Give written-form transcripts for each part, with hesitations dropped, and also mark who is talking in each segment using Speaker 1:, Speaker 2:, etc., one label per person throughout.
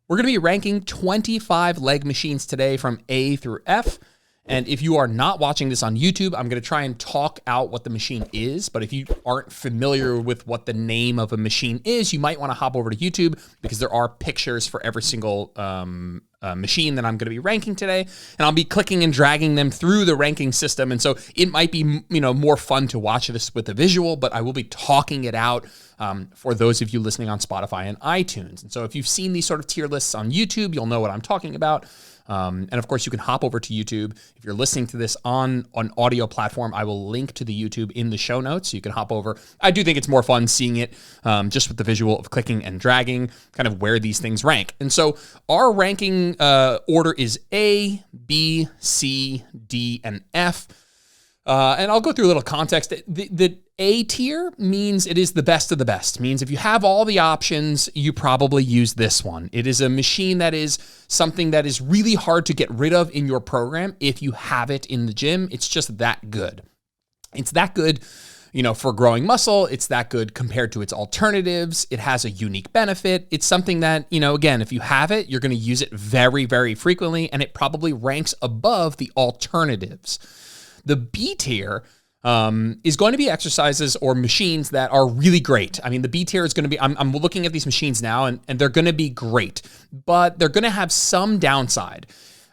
Speaker 1: We're going to be ranking 25 leg machines today from A through F. And if you are not watching this on YouTube, I'm going to try and talk out what the machine is. But if you aren't familiar with what the name of a machine is, you might want to hop over to YouTube because there are pictures for every single machine that I'm going to be ranking today. And I'll be clicking and dragging them through the ranking system. And so it might be, more fun to watch this with a visual, but I will be talking it out for those of you listening on Spotify and iTunes. And so if you've seen these sort of tier lists on YouTube, you'll know what I'm talking about. And of course, you can hop over to YouTube. If you're listening to this on an audio platform, I will link to the YouTube in the show notes. So you can hop over. I do think it's more fun seeing it just with the visual of clicking and dragging, kind of where these things rank. And so our ranking order is A, B, C, D, and F. And I'll go through a little context. The A tier means it is the best of the best. Means if you have all the options, you probably use this one. It is a machine that is something that is really hard to get rid of in your program if you have it in the gym. It's just that good. It's that good, for growing muscle. It's that good compared to its alternatives. It has a unique benefit. It's something that, again, if you have it, you're going to use it very, very frequently, and it probably ranks above the alternatives. The B tier is going to be exercises or machines that are really great. I mean, the B tier is going to be, I'm looking at these machines now, and they're going to be great, but they're going to have some downside.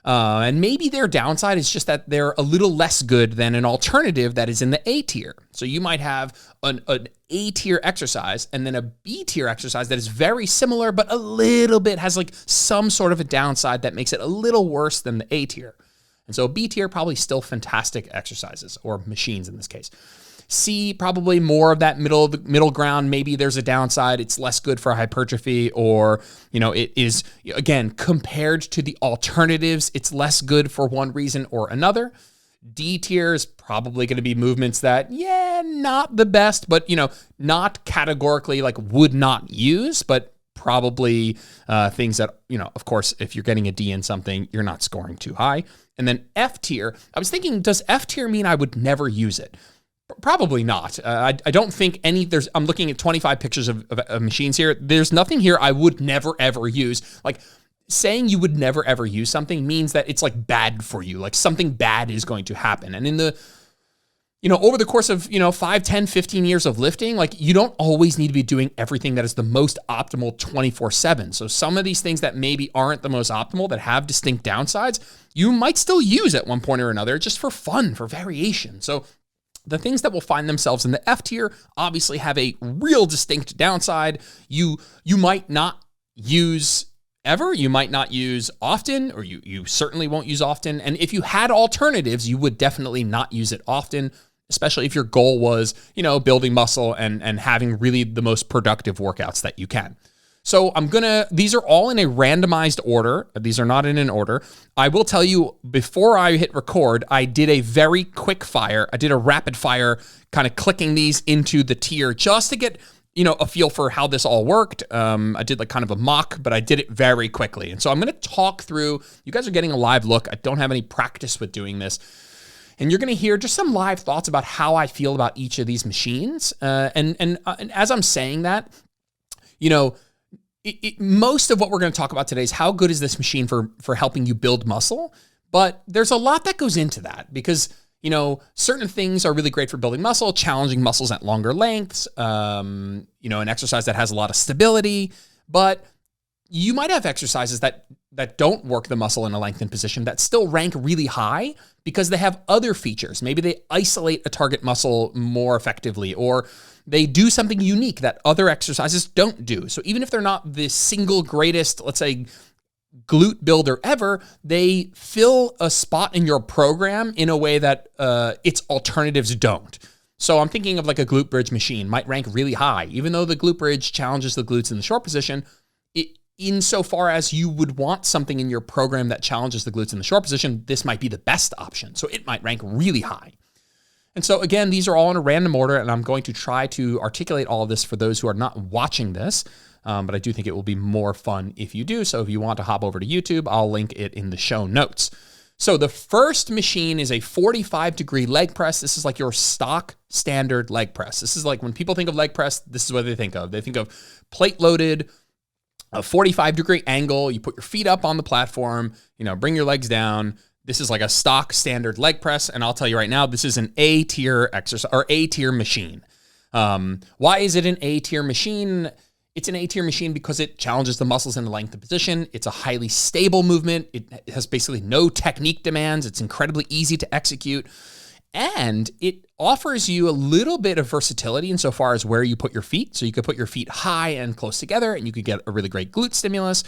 Speaker 1: And maybe their downside is just that they're a little less good than an alternative that is in the A tier. So you might have an A tier exercise and then a B tier exercise that is very similar, but a little bit has like some sort of a downside that makes it a little worse than the A tier. And so B tier, probably still fantastic exercises or machines in this case. C, probably more of that middle ground. Maybe there's a downside. It's less good for hypertrophy, or, it is, again, compared to the alternatives, it's less good for one reason or another. D tier is probably going to be movements that, not the best, but, not categorically like would not use, but probably things that, of course, if you're getting a D in something, you're not scoring too high. And then F tier, I was thinking, does F tier mean I would never use it? Probably not. I don't think I'm looking at 25 pictures of machines here. There's nothing here I would never, ever use. Like, saying you would never, ever use something means that it's like bad for you. Like something bad is going to happen. And in the, over the course of, 5, 10, 15 years of lifting, like you don't always need to be doing everything that is the most optimal 24/7. So some of these things that maybe aren't the most optimal, that have distinct downsides, you might still use at one point or another just for fun, for variation. So the things that will find themselves in the F tier obviously have a real distinct downside. You might not use ever, you might not use often, or you certainly won't use often. And if you had alternatives, you would definitely not use it often, especially if your goal was, building muscle and having really the most productive workouts that you can. So these are all in a randomized order. These are not in an order. I will tell you, before I hit record, I did a very quick fire. I did a rapid fire, kind of clicking these into the tier just to get, a feel for how this all worked. I did like kind of a mock, but I did it very quickly. And so I'm going to talk through, you guys are getting a live look. I don't have any practice with doing this. And you're going to hear just some live thoughts about how I feel about each of these machines. And as I'm saying that, most of what we're going to talk about today is how good is this machine for helping you build muscle. But there's a lot that goes into that because, certain things are really great for building muscle, challenging muscles at longer lengths, an exercise that has a lot of stability. But you might have exercises that don't work the muscle in a lengthened position that still rank really high because they have other features. Maybe they isolate a target muscle more effectively, or they do something unique that other exercises don't do. So even if they're not the single greatest, let's say, glute builder ever, they fill a spot in your program in a way that its alternatives don't. So I'm thinking of like a glute bridge machine might rank really high, even though the glute bridge challenges the glutes in the short position. Insofar as you would want something in your program that challenges the glutes in the short position, this might be the best option. So it might rank really high. And so again, these are all in a random order, and I'm going to try to articulate all of this for those who are not watching this. But I do think it will be more fun if you do. So if you want to hop over to YouTube, I'll link it in the show notes. So the first machine is a 45-degree leg press. This is like your stock standard leg press. This is like when people think of leg press, this is what they think of. They think of plate-loaded, a 45-degree angle. You put your feet up on the platform, bring your legs down. This is like a stock standard leg press. And I'll tell you right now, this is an A-tier exercise or A-tier machine. Why is it an A-tier machine? It's an A-tier machine because it challenges the muscles in the length of position. It's a highly stable movement. It has basically no technique demands. It's incredibly easy to execute. And it offers you a little bit of versatility insofar as where you put your feet. So you could put your feet high and close together, and you could get a really great glute stimulus.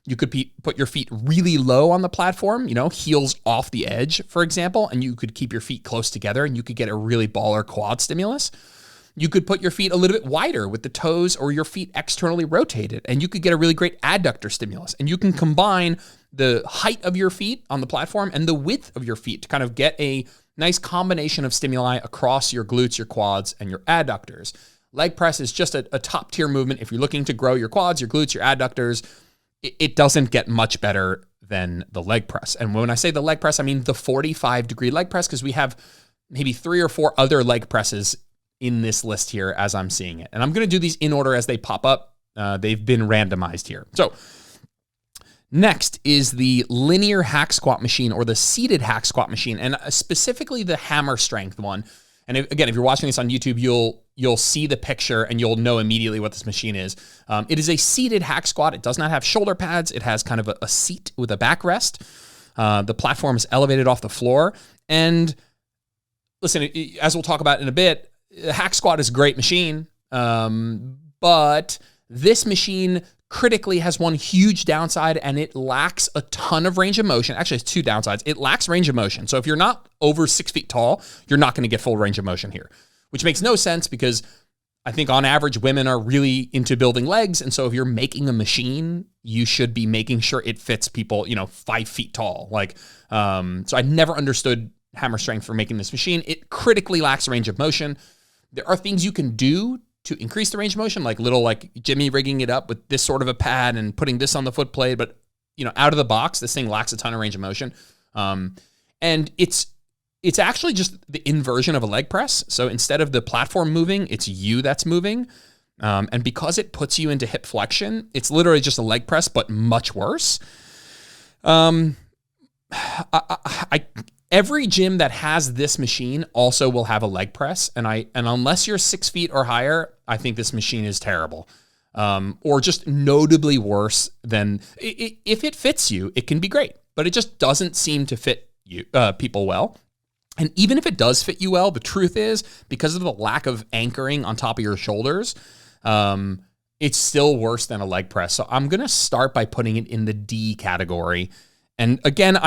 Speaker 1: You could put your feet really low on the platform, heels off the edge, for example, and you could keep your feet close together, and you could get a really baller quad stimulus. You could put your feet a little bit wider with the toes or your feet externally rotated, and you could get a really great adductor stimulus. And you can combine the height of your feet on the platform and the width of your feet to kind of get a nice combination of stimuli across your glutes, your quads, and your adductors. Leg press is just a top tier movement. If you're looking to grow your quads, your glutes, your adductors, it doesn't get much better than the leg press. And when I say the leg press, I mean the 45-degree leg press, because we have maybe 3 or 4 other leg presses in this list here as I'm seeing it. And I'm going to do these in order as they pop up. They've been randomized here. So next is the linear hack squat machine, or the seated hack squat machine, and specifically the hammer strength one. And again, if you're watching this on YouTube, you'll see the picture and you'll know immediately what this machine is. It is a seated hack squat. It does not have shoulder pads. It has kind of a seat with a backrest. The platform is elevated off the floor. And listen, as we'll talk about in a bit, the hack squat is a great machine, but this machine critically has one huge downside, and it lacks a ton of range of motion. Actually, it's 2 downsides. It lacks range of motion. So if you're not over 6 feet tall, you're not going to get full range of motion here, which makes no sense because I think on average, women are really into building legs. And so if you're making a machine, you should be making sure it fits people, 5 feet tall. So I never understood hammer strength for making this machine. It critically lacks range of motion. There are things you can do to increase the range of motion, like Jimmy rigging it up with this sort of a pad and putting this on the foot plate. But, out of the box, this thing lacks a ton of range of motion. And it's actually just the inversion of a leg press. So instead of the platform moving, it's you that's moving. And because it puts you into hip flexion, it's literally just a leg press, but much worse. Every gym that has this machine also will have a leg press, and unless you're 6 feet or higher, I think this machine is terrible, or just notably worse than. If it fits you, it can be great, but it just doesn't seem to fit you people well. And even if it does fit you well, the truth is, because of the lack of anchoring on top of your shoulders, it's still worse than a leg press. So I'm gonna start by putting it in the D category, and again,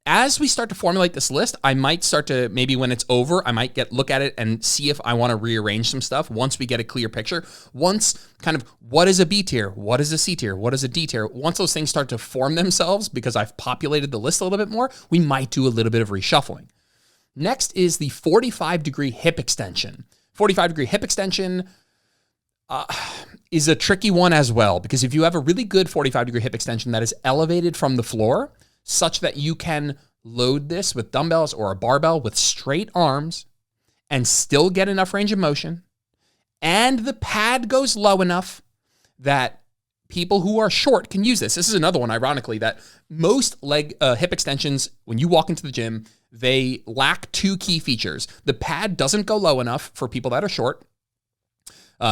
Speaker 1: as we start to formulate this list, I might start to, maybe when it's over, I might look at it and see if I want to rearrange some stuff once we get a clear picture. Once kind of, what is a B tier? What is a C tier? What is a D tier? Once those things start to form themselves, because I've populated the list a little bit more, we might do a little bit of reshuffling. Next is the 45-degree hip extension. 45-degree hip extension is a tricky one as well, because if you have a really good 45-degree hip extension that is elevated from the floor, such that you can load this with dumbbells or a barbell with straight arms and still get enough range of motion, and the pad goes low enough that people who are short can use this. This is another one, ironically, that most hip extensions, when you walk into the gym, they lack 2 key features. The pad doesn't go low enough for people that are short,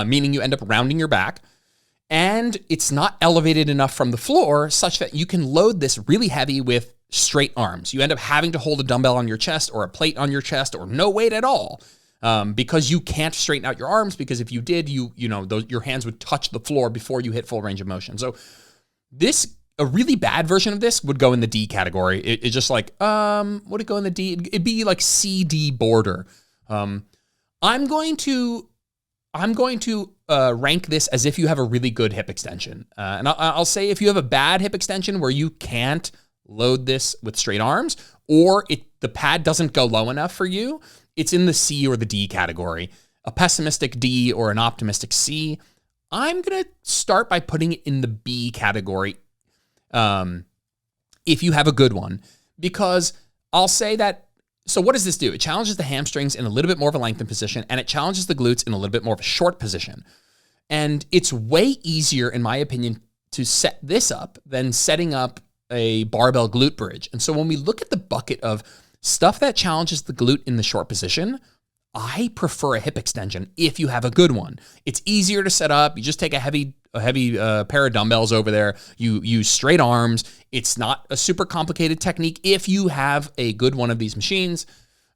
Speaker 1: meaning you end up rounding your back. And it's not elevated enough from the floor such that you can load this really heavy with straight arms. You end up having to hold a dumbbell on your chest or a plate on your chest or no weight at all, because you can't straighten out your arms, because if you did, your hands would touch the floor before you hit full range of motion. So a really bad version of this would go in the D category. It's just like, would it go in the D? It'd be like CD border. I'm going to rank this as if you have a really good hip extension. And I'll say if you have a bad hip extension where you can't load this with straight arms, or the pad doesn't go low enough for you, it's in the C or the D category. A pessimistic D or an optimistic C. I'm going to start by putting it in the B category if you have a good one, because I'll say that. So what does this do? It challenges the hamstrings in a little bit more of a lengthened position, and it challenges the glutes in a little bit more of a short position. And it's way easier, in my opinion, to set this up than setting up a barbell glute bridge. And so when we look at the bucket of stuff that challenges the glute in the short position, I prefer a hip extension if you have a good one. It's easier to set up. You just take a heavy pair of dumbbells over there. You use straight arms. It's not a super complicated technique if you have a good one of these machines.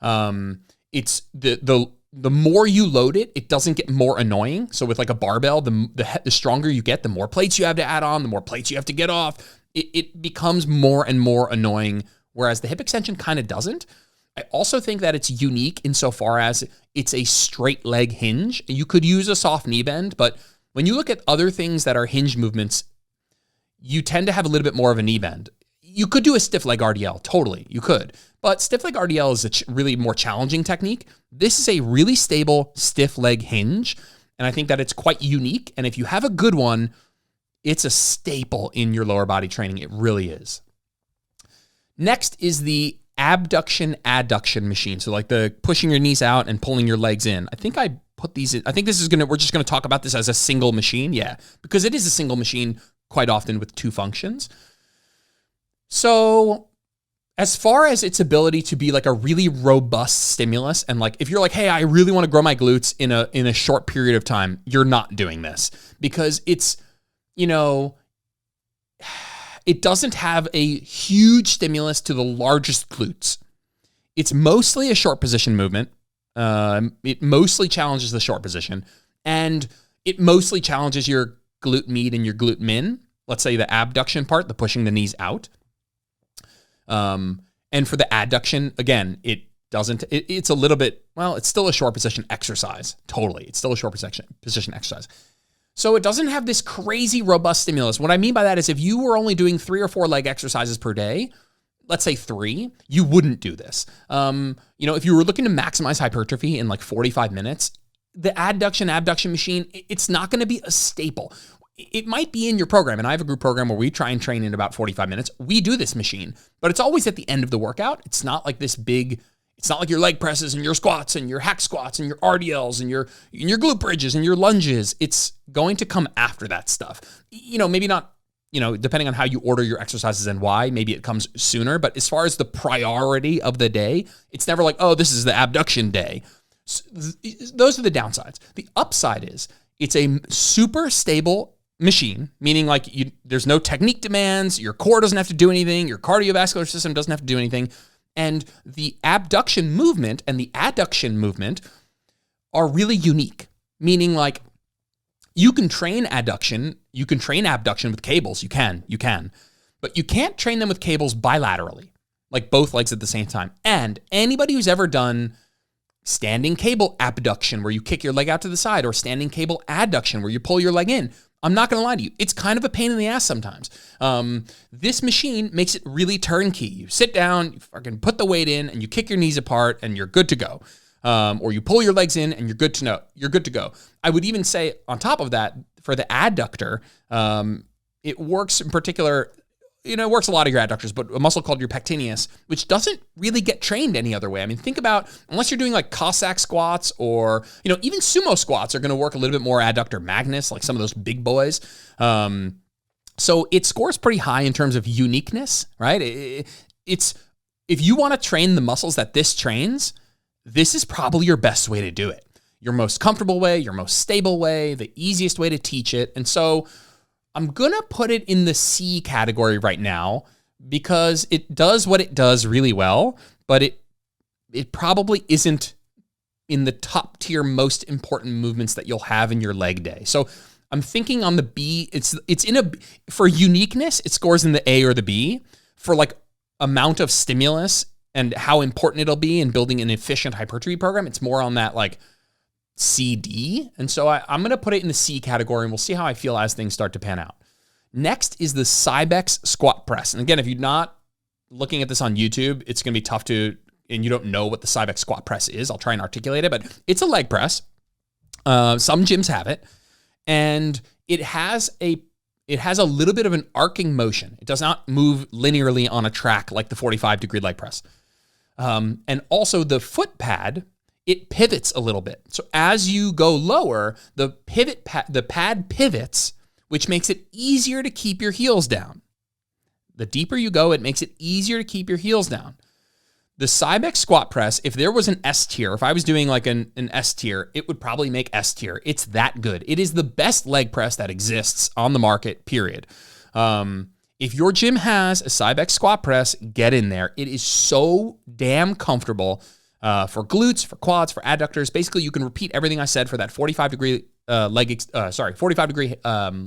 Speaker 1: It's the more you load it, it doesn't get more annoying. So with like a barbell, the stronger you get, the more plates you have to add on, the more plates you have to get off. It becomes more and more annoying, whereas the hip extension kind of doesn't. I also think that it's unique insofar as it's a straight leg hinge. You could use a soft knee bend, but when you look at other things that are hinge movements, you tend to have a little bit more of a knee bend. You could do a stiff leg RDL, totally, you could. But stiff leg RDL is a really more challenging technique. This is a really stable stiff leg hinge, and I think that it's quite unique. And if you have a good one, it's a staple in your lower body training. It really is. Next is the abduction adduction machine. So like the pushing your knees out and pulling your legs in. I think I put these in. I think we're just gonna talk about this as a single machine. Yeah, because it is a single machine quite often with two functions. So as far as its ability to be like a really robust stimulus, and like if you're like, hey, I really want to grow my glutes in a short period of time, you're not doing this because it's, it doesn't have a huge stimulus to the largest glutes. It's mostly a short position movement. It mostly challenges the short position, and it mostly challenges your glute med and your glute min. Let's say the abduction part, the pushing the knees out. And for the adduction, again, it's a little bit, well, it's still a short position exercise. Totally. It's still a short position exercise. So it doesn't have this crazy robust stimulus. What I mean by that is if you were only doing 3 or 4 leg exercises per day, let's say 3, you wouldn't do this. If you were looking to maximize hypertrophy in like 45 minutes, the abduction machine, it's not going to be a staple. It might be in your program, and I have a group program where we try and train in about 45 minutes. We do this machine, but it's always at the end of the workout. It's not like this big, it's not like your leg presses and your squats and your hack squats and your RDLs and your glute bridges and your lunges. It's going to come after that stuff. Maybe not, depending on how you order your exercises and why, maybe it comes sooner, but as far as the priority of the day, it's never like, oh, this is the abduction day. So those are the downsides. The upside is it's a super stable machine, meaning like there's no technique demands, your core doesn't have to do anything, your cardiovascular system doesn't have to do anything, and the abduction movement and the adduction movement are really unique, meaning like you can train adduction, you can train abduction with cables, you can, but you can't train them with cables bilaterally, like both legs at the same time. And anybody who's ever done standing cable abduction where you kick your leg out to the side, or standing cable adduction where you pull your leg in, I'm not going to lie to you, it's kind of a pain in the ass sometimes. This machine makes it really turnkey. You sit down, you fucking put the weight in, and you kick your knees apart, and you're good to go. Or you pull your legs in, and you're good to go. I would even say on top of that, for the adductor, it works in particular. It works a lot of your adductors, but a muscle called your pectineus, which doesn't really get trained any other way. I mean, think about, unless you're doing like Cossack squats or, even sumo squats are going to work a little bit more adductor magnus, like some of those big boys. So it scores pretty high in terms of uniqueness, right? If you want to train the muscles that this trains, this is probably your best way to do it. Your most comfortable way, your most stable way, the easiest way to teach it. And so I'm going to put it in the C category right now because it does what it does really well, but it probably isn't in the top tier most important movements that you'll have in your leg day. So I'm thinking on the B, for uniqueness, it scores in the A or the B. For like amount of stimulus and how important it'll be in building an efficient hypertrophy program, it's more on that like CD. And so I'm going to put it in the C category, and we'll see how I feel as things start to pan out. Next is the Cybex squat press. And again, if you're not looking at this on YouTube, it's going to be tough and you don't know what the Cybex squat press is. I'll try and articulate it, but it's a leg press. Some gyms have it, and it has a little bit of an arcing motion. It does not move linearly on a track like the 45-degree leg press. And also the foot pad, it pivots a little bit. So as you go lower, the pad pivots, which makes it easier to keep your heels down. The deeper you go, it makes it easier to keep your heels down. The Cybex squat press, if there was an S tier, if I was doing like an S tier, it would probably make S tier. It's that good. It is the best leg press that exists on the market, period. If your gym has a Cybex squat press, get in there. It is so damn comfortable for glutes, for quads, for adductors. Basically, you can repeat everything I said for that 45-degree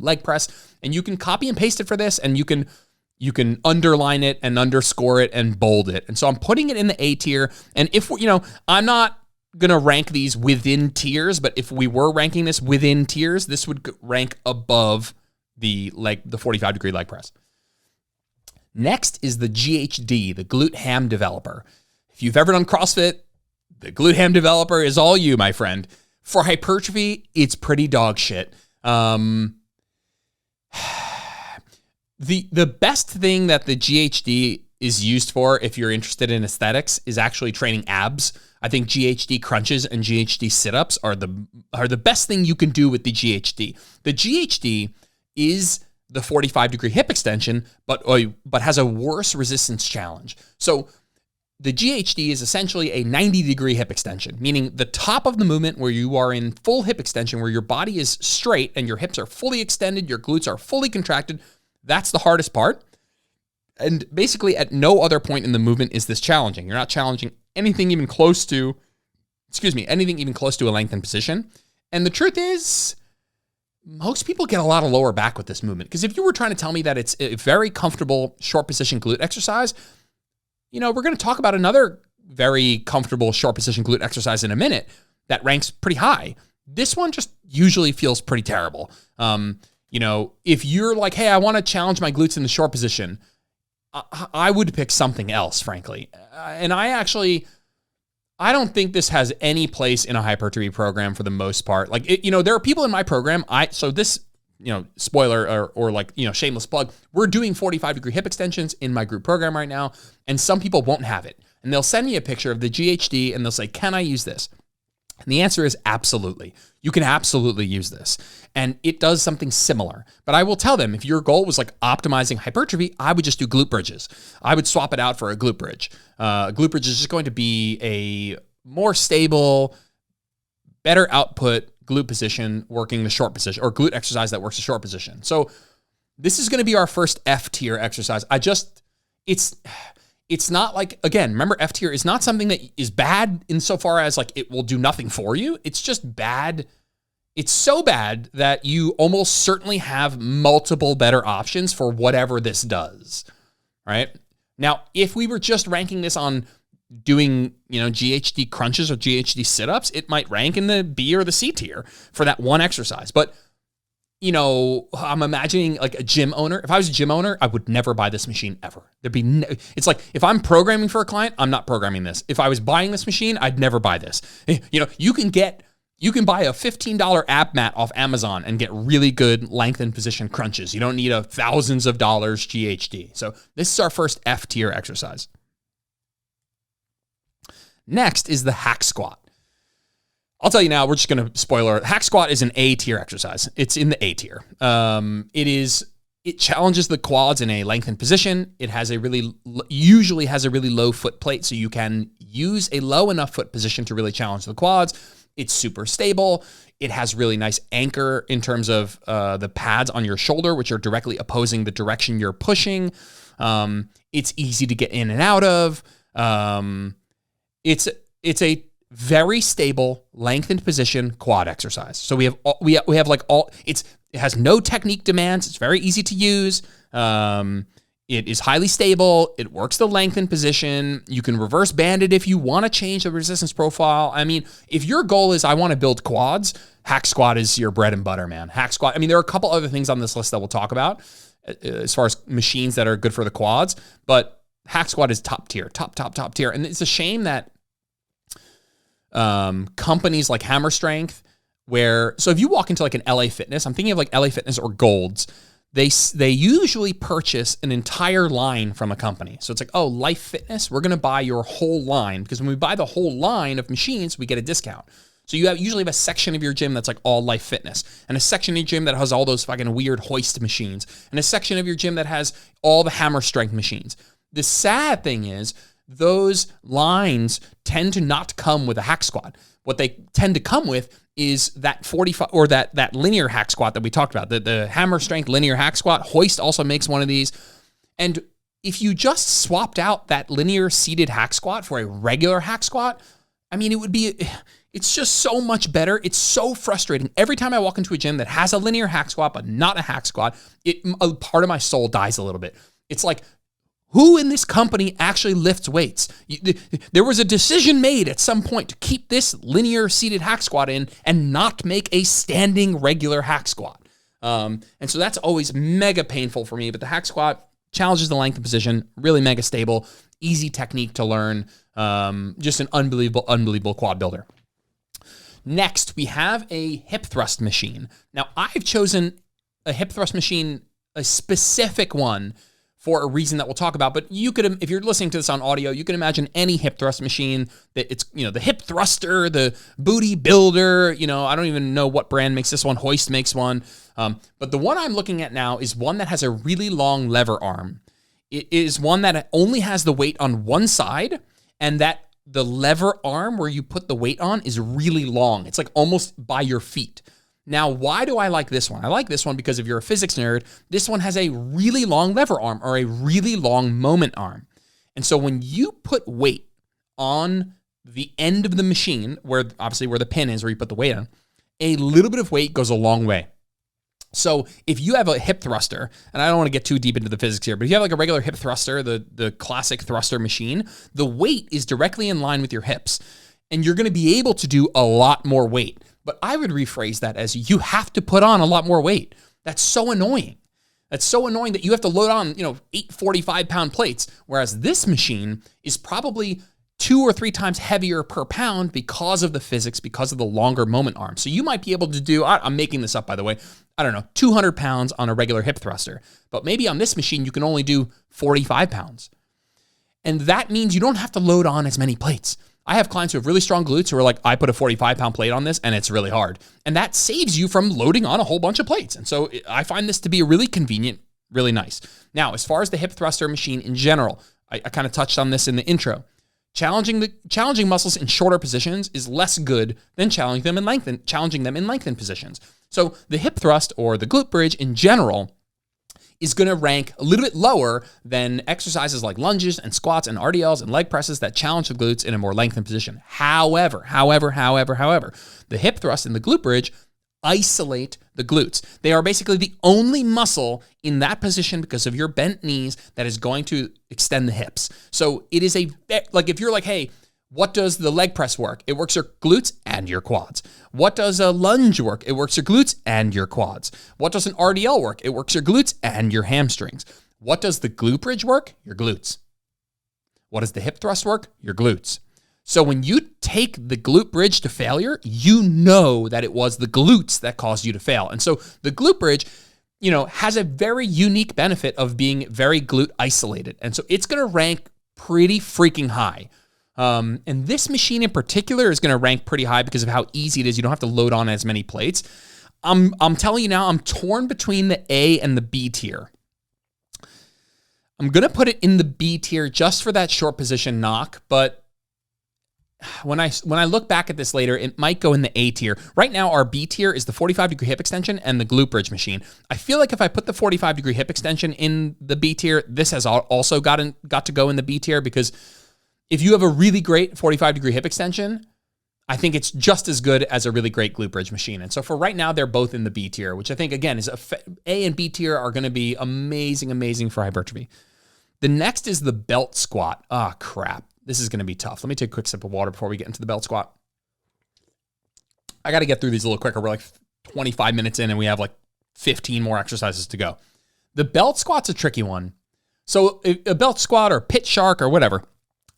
Speaker 1: leg press, and you can copy and paste it for this, and you can underline it and underscore it and bold it. And so I'm putting it in the A tier. And if, I'm not going to rank these within tiers, but if we were ranking this within tiers, this would rank above the 45-degree leg press. Next is the GHD, the glute ham developer. If you've ever done CrossFit, the glute ham developer is all you, my friend. For hypertrophy, it's pretty dog shit. The best thing that the GHD is used for, if you're interested in aesthetics, is actually training abs. I think GHD crunches and GHD sit-ups are the best thing you can do with the GHD. The GHD is the 45-degree hip extension, but has a worse resistance challenge. So the GHD is essentially a 90-degree hip extension, meaning the top of the movement where you are in full hip extension, where your body is straight and your hips are fully extended, your glutes are fully contracted. That's the hardest part. And basically at no other point in the movement is this challenging. You're not challenging anything even close to a lengthened position. And the truth is, most people get a lot of lower back with this movement. Because if you were trying to tell me that it's a very comfortable short position glute exercise, we're going to talk about another very comfortable short position glute exercise in a minute that ranks pretty high. This one just usually feels pretty terrible. If you're like, hey, I want to challenge my glutes in the short position, I would pick something else, frankly. And I don't think this has any place in a hypertrophy program for the most part. There are people in my program. Spoiler or shameless plug. We're doing 45-degree hip extensions in my group program right now, and some people won't have it. And they'll send me a picture of the GHD and they'll say, can I use this? And the answer is absolutely. You can absolutely use this. And it does something similar. But I will tell them, if your goal was optimizing hypertrophy, I would just do glute bridges. I would swap it out for a glute bridge. A glute bridge is just going to be a more stable, better output glute position working the short position, or glute exercise that works the short position. So this is going to be our first F tier exercise. It's not again, remember, F tier is not something that is bad insofar as it will do nothing for you. It's just bad. It's so bad that you almost certainly have multiple better options for whatever this does, right? Now, if we were just ranking this on doing, GHD crunches or GHD sit-ups, it might rank in the B or the C tier for that one exercise. But I'm imagining a gym owner. If I was a gym owner, I would never buy this machine ever. It's like, if I'm programming for a client, I'm not programming this. If I was buying this machine, I'd never buy this. You can buy a $15 ab mat off Amazon and get really good lengthened position crunches. You don't need a thousands of dollars GHD. So this is our first F tier exercise. Next is the hack squat. I'll tell you now, we're just going to spoiler. Hack squat is an A tier exercise. It's in the A tier. It challenges the quads in a lengthened position. It usually has a really low foot plate, so you can use a low enough foot position to really challenge the quads. It's super stable. It has really nice anchor in terms of the pads on your shoulder, which are directly opposing the direction you're pushing. It's easy to get in and out of. It's a very stable lengthened position quad exercise. So we have it has no technique demands. It's very easy to use. It is highly stable. It works the lengthened position. You can reverse band it if you want to change the resistance profile. I mean, if your goal is I want to build quads, hack squat is your bread and butter, man. Hack squat. I mean, there are a couple other things on this list that we'll talk about as far as machines that are good for the quads, but hack squat is top tier. And it's a shame that companies like Hamstring, so if you walk into an LA Fitness, I'm thinking of LA Fitness or Gold's, they usually purchase an entire line from a company. So it's Life Fitness, we're going to buy your whole line, because when we buy the whole line of machines, we get a discount. So you usually have a section of your gym that's like all life fitness, and a section of your gym that has all those fucking weird hoist machines, and a section of your gym that has all the hammer strength machines. The sad thing is those lines tend to not come with a hack squat. What they tend to come with is that 45 or that linear hack squat that we talked about, the hammer strength linear hack squat. Hoist also makes one of these. And if you just swapped out that linear seated hack squat for a regular hack squat, I mean, it's just so much better. It's so frustrating. Every time I walk into a gym that has a linear hack squat, but not a hack squat, a part of my soul dies a little bit. It's like, who in this company actually lifts weights? There was a decision made at some point to keep this linear seated hack squat in and not make a standing regular hack squat. And so that's always mega painful for me. But the hack squat challenges the length of position, really mega stable, easy technique to learn, just an unbelievable quad builder. Next, we have a hip thrust machine. Now, I've chosen a hip thrust machine, a specific one, for a reason that we'll talk about. But you could, if you're listening to this on audio, you can imagine any hip thrust machine that it's, the hip thruster, the booty builder, I don't even know what brand makes this one. Hoist makes one. But the one I'm looking at now is one that has a really long lever arm. It is one that only has the weight on one side, and that the lever arm where you put the weight on is really long. It's like almost by your feet. Now, why do I like this one? I like this one because if you're a physics nerd, this one has a really long lever arm or a really long moment arm. And so when you put weight on the end of the machine, where the pin is where you put the weight on, a little bit of weight goes a long way. So if you have a hip thruster, and I don't want to get too deep into the physics here, but if you have like a regular hip thruster, the classic thruster machine, the weight is directly in line with your hips, and you're going to be able to do a lot more weight. But I would rephrase that as you have to put on a lot more weight. That's so annoying. That's so annoying that you have to load on, 8 45-pound plates, whereas this machine is probably 2 or 3 times heavier per pound because of the physics, because of the longer moment arm. So you might be able to do, I'm making this up, by the way, 200 pounds on a regular hip thruster. But maybe on this machine, you can only do 45 pounds. And that means you don't have to load on as many plates. I have clients who have really strong glutes who are like, I put a 45-pound plate on this and it's really hard. And that saves you from loading on a whole bunch of plates. And so I find this to be really convenient, really nice. Now, as far as the hip thruster machine in general, I kind of touched on this in the intro. Challenging muscles in shorter positions is less good than challenging them in lengthened positions. So the hip thrust or the glute bridge in general is going to rank a little bit lower than exercises like lunges and squats and RDLs and leg presses that challenge the glutes in a more lengthened position. However, the hip thrust and the glute bridge isolate the glutes. They are basically the only muscle in that position because of your bent knees that is going to extend the hips. So it is if you're like, hey, what does the leg press work? It works your glutes and your quads. What does a lunge work? It works your glutes and your quads. What does an RDL work? It works your glutes and your hamstrings. What does the glute bridge work? Your glutes. What does the hip thrust work? Your glutes. So when you take the glute bridge to failure, you know that it was the glutes that caused you to fail. And so the glute bridge, has a very unique benefit of being very glute isolated. And so it's going to rank pretty freaking high. And this machine in particular is going to rank pretty high because of how easy it is. You don't have to load on as many plates. I'm telling you now, I'm torn between the A and the B tier. I'm going to put it in the B tier just for that short position knock, but when I look back at this later, it might go in the A tier. Right now, our B tier is the 45-degree hip extension and the glute bridge machine. I feel like if I put the 45-degree hip extension in the B tier, this has also got to go in the B tier because if you have a really great 45-degree hip extension, I think it's just as good as a really great glute bridge machine. And so for right now, they're both in the B tier, which I think, again, is A and B tier are going to be amazing for hypertrophy. The next is the belt squat. Ah, crap. This is going to be tough. Let me take a quick sip of water before we get into the belt squat. I got to get through these a little quicker. We're like 25 minutes in and we have like 15 more exercises to go. The belt squat's a tricky one. So a belt squat or pit shark or whatever,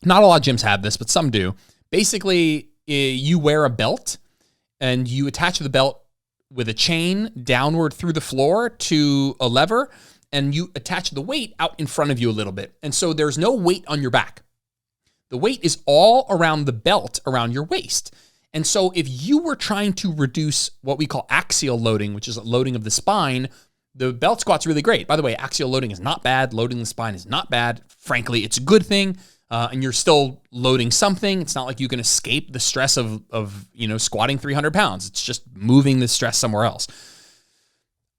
Speaker 1: not a lot of gyms have this, but some do. Basically, you wear a belt and you attach the belt with a chain downward through the floor to a lever, and you attach the weight out in front of you a little bit. And so there's no weight on your back. The weight is all around the belt, around your waist. And so if you were trying to reduce what we call axial loading, which is loading of the spine, the belt squat's really great. By the way, axial loading is not bad. Loading the spine is not bad. Frankly, it's a good thing. And you're still loading something. It's not like you can escape the stress of squatting 300 pounds. It's just moving the stress somewhere else.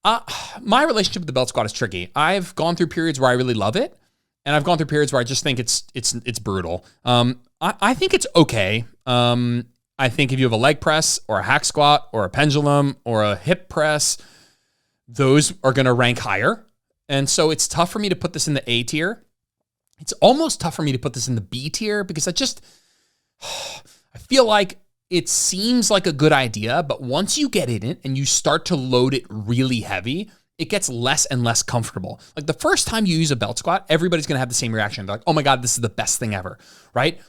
Speaker 1: My relationship with the belt squat is tricky. I've gone through periods where I really love it, and I've gone through periods where I just think it's brutal. I think it's okay. I think if you have a leg press or a hack squat or a pendulum or a hip press, those are going to rank higher. And so it's tough for me to put this in the A tier. It's almost tough for me to put this in the B tier because I feel like it seems like a good idea, but once you get in it and you start to load it really heavy, it gets less and less comfortable. Like the first time you use a belt squat, everybody's going to have the same reaction. They're like, oh my God, this is the best thing ever, right?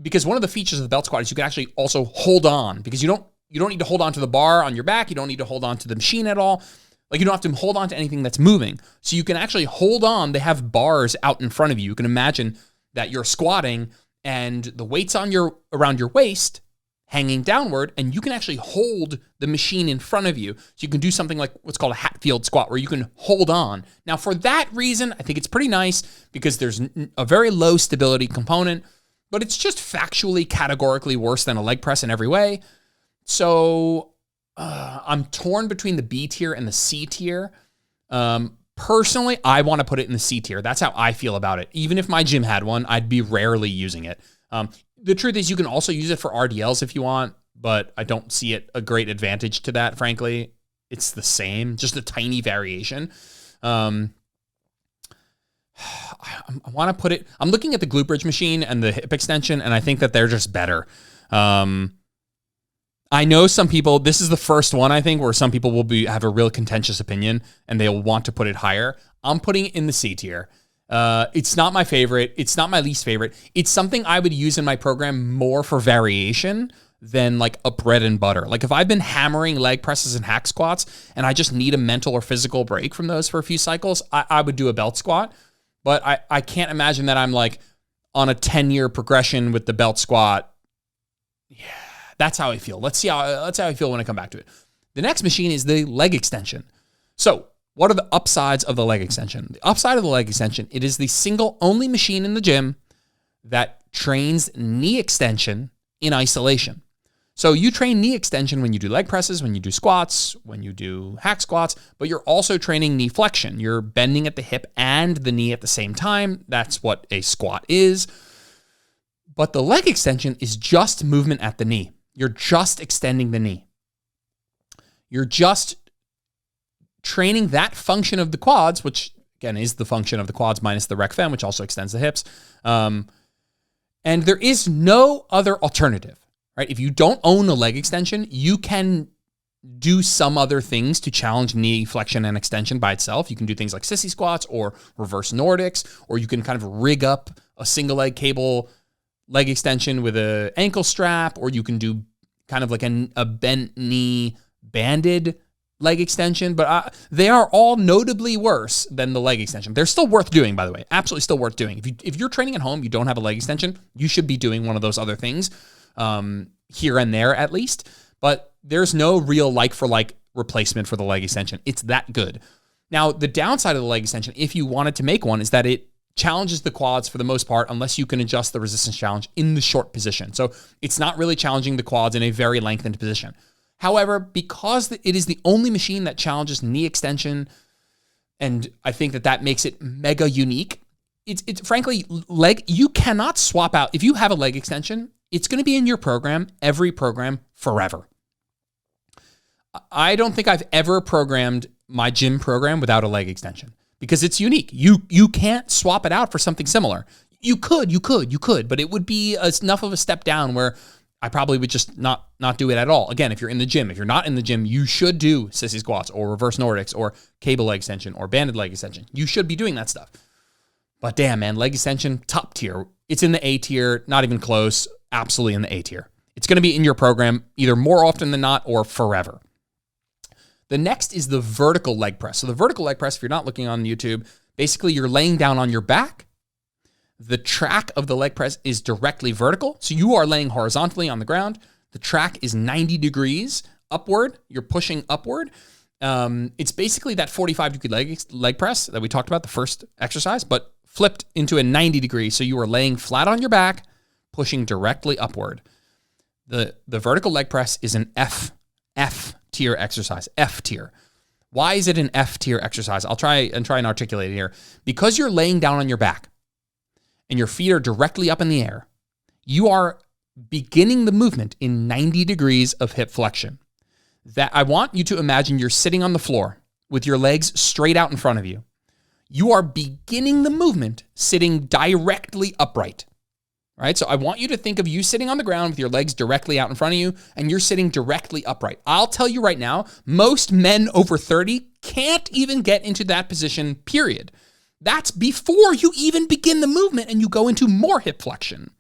Speaker 1: Because one of the features of the belt squat is you can actually also hold on, because you don't need to hold on to the bar on your back. You don't need to hold on to the machine at all. Like you don't have to hold on to anything that's moving. So you can actually hold on. They have bars out in front of you. You can imagine that you're squatting and the weight's on around your waist, hanging downward, and you can actually hold the machine in front of you. So you can do something like what's called a Hatfield squat, where you can hold on. Now, for that reason, I think it's pretty nice because there's a very low stability component, but it's just factually, categorically worse than a leg press in every way. So I'm torn between the B tier and the C tier. Personally, I want to put it in the C tier. That's how I feel about it. Even if my gym had one, I'd be rarely using it. The truth is you can also use it for RDLs if you want, but I don't see it a great advantage to that, frankly. It's the same, just a tiny variation. I want to put it, I'm looking at the glute bridge machine and the hip extension, and I think that they're just better. I know some people, this is the first one, I think, where some people will have a real contentious opinion and they'll want to put it higher. I'm putting it in the C tier. It's not my favorite. It's not my least favorite. It's something I would use in my program more for variation than like a bread and butter. Like if I've been hammering leg presses and hack squats and I just need a mental or physical break from those for a few cycles, I would do a belt squat. But I can't imagine that I'm like on a 10-year progression with the belt squat. Yeah, that's how I feel. That's how I feel when I come back to it. The next machine is the leg extension. So what are the upsides of the leg extension? The upside of the leg extension, it is the single only machine in the gym that trains knee extension in isolation. So you train knee extension when you do leg presses, when you do squats, when you do hack squats, but you're also training knee flexion. You're bending at the hip and the knee at the same time. That's what a squat is. But the leg extension is just movement at the knee. You're just extending the knee. You're just training that function of the quads, which again is the function of the quads minus the rec fem, which also extends the hips. And there is no other alternative, right? If you don't own a leg extension, you can do some other things to challenge knee flexion and extension by itself. You can do things like sissy squats or reverse Nordics, or you can kind of rig up a single leg cable leg extension with an ankle strap, or you can do kind of like a bent knee banded leg extension, but they are all notably worse than the leg extension. They're still worth doing, by the way. Absolutely still worth doing. If you're training at home, you don't have a leg extension, you should be doing one of those other things here and there at least, but there's no real like-for-like replacement for the leg extension. It's that good. Now, the downside of the leg extension, if you wanted to make one, is that it challenges the quads for the most part, unless you can adjust the resistance challenge in the short position. So it's not really challenging the quads in a very lengthened position. However, because it is the only machine that challenges knee extension, and I think that makes it mega unique, it's frankly, you cannot swap out. If you have a leg extension, it's going to be in your program, every program, forever. I don't think I've ever programmed my gym program without a leg extension because it's unique. You can't swap it out for something similar. You could, but it would be enough of a step down where I probably would just not do it at all. Again, if you're in the gym, if you're not in the gym, you should do sissy squats or reverse Nordics or cable leg extension or banded leg extension. You should be doing that stuff. But damn, man, leg extension, top tier. It's in the A tier, not even close, absolutely in the A tier. It's going to be in your program either more often than not or forever. The next is the vertical leg press. So the vertical leg press, if you're not looking on YouTube, basically you're laying down on your back. The track of the leg press is directly vertical. So you are laying horizontally on the ground. The track is 90 degrees upward. You're pushing upward. It's basically that 45-degree leg press that we talked about, the first exercise, but flipped into a 90 degree. So you are laying flat on your back, pushing directly upward. The vertical leg press is an F tier exercise, F tier. Why is it an F tier exercise? I'll try and articulate it here. Because you're laying down on your back and your feet are directly up in the air, you are beginning the movement in 90 degrees of hip flexion. That I want you to imagine you're sitting on the floor with your legs straight out in front of you. You are beginning the movement sitting directly upright. Right? So I want you to think of you sitting on the ground with your legs directly out in front of you, and you're sitting directly upright. I'll tell you right now, most men over 30 can't even get into that position, period. That's before you even begin the movement and you go into more hip flexion.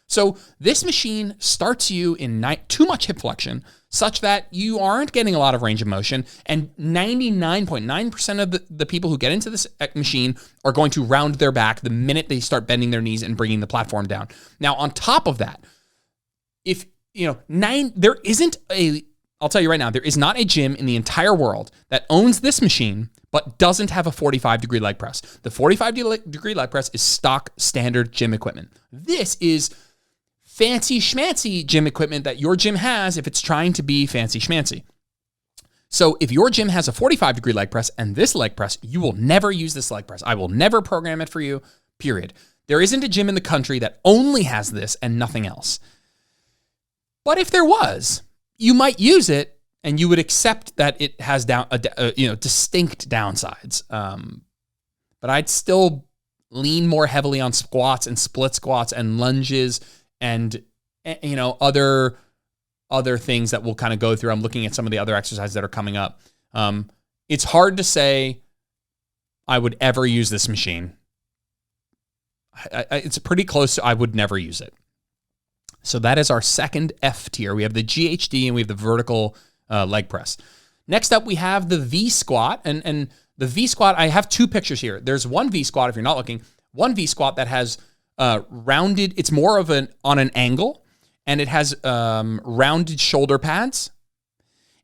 Speaker 1: So this machine starts you in too much hip flexion such that you aren't getting a lot of range of motion, and 99.9% of the people who get into this machine are going to round their back the minute they start bending their knees and bringing the platform down. Now, on top of that, I'll tell you right now, there is not a gym in the entire world that owns this machine but doesn't have a 45-degree leg press. The 45-degree leg press is stock standard gym equipment. This is fancy schmancy gym equipment that your gym has if it's trying to be fancy schmancy. So if your gym has a 45-degree leg press and this leg press, you will never use this leg press. I will never program it for you, period. There isn't a gym in the country that only has this and nothing else. But if there was, you might use it and you would accept that it has distinct downsides. But I'd still lean more heavily on squats and split squats and lunges and other things that we'll kind of go through. I'm looking at some of the other exercises that are coming up. It's hard to say I would ever use this machine. It's pretty close to I would never use it. So that is our second F tier. We have the GHD and we have the vertical leg press. Next up, we have the V squat. And the V squat, I have two pictures here. There's one V squat, if you're not looking, one V squat that has rounded, it's more of on an angle, and it has rounded shoulder pads.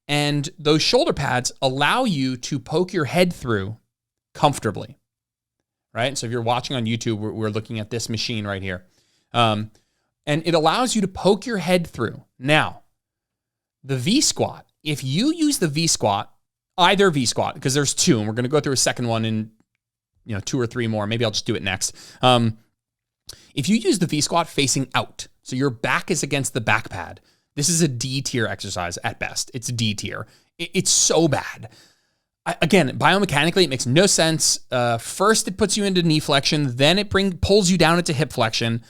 Speaker 1: And those shoulder pads allow you to poke your head through comfortably, right? So if you're watching on YouTube, we're looking at this machine right here. And it allows you to poke your head through. Now, the V squat, if you use the V squat, either V squat, because there's two, and we're going to go through a second one in 2 or 3 more. Maybe I'll just do it next. If you use the V squat facing out, so your back is against the back pad, this is a D tier exercise at best. It's D tier. It's so bad. Again, biomechanically, it makes no sense. First, it puts you into knee flexion. Then it pulls you down into hip flexion.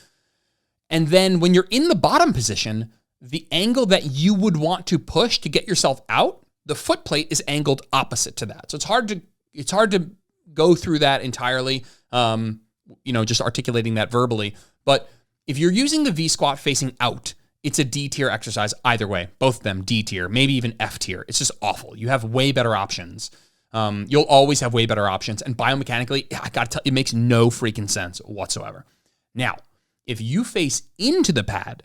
Speaker 1: And then when you're in the bottom position, the angle that you would want to push to get yourself out, the foot plate is angled opposite to that. So it's hard to go through that entirely, just articulating that verbally. But if you're using the V squat facing out, it's a D tier exercise either way. Both of them D tier, maybe even F tier. It's just awful. You have way better options. You'll always have way better options. And biomechanically, I gotta tell you, it makes no freaking sense whatsoever. Now, if you face into the pad,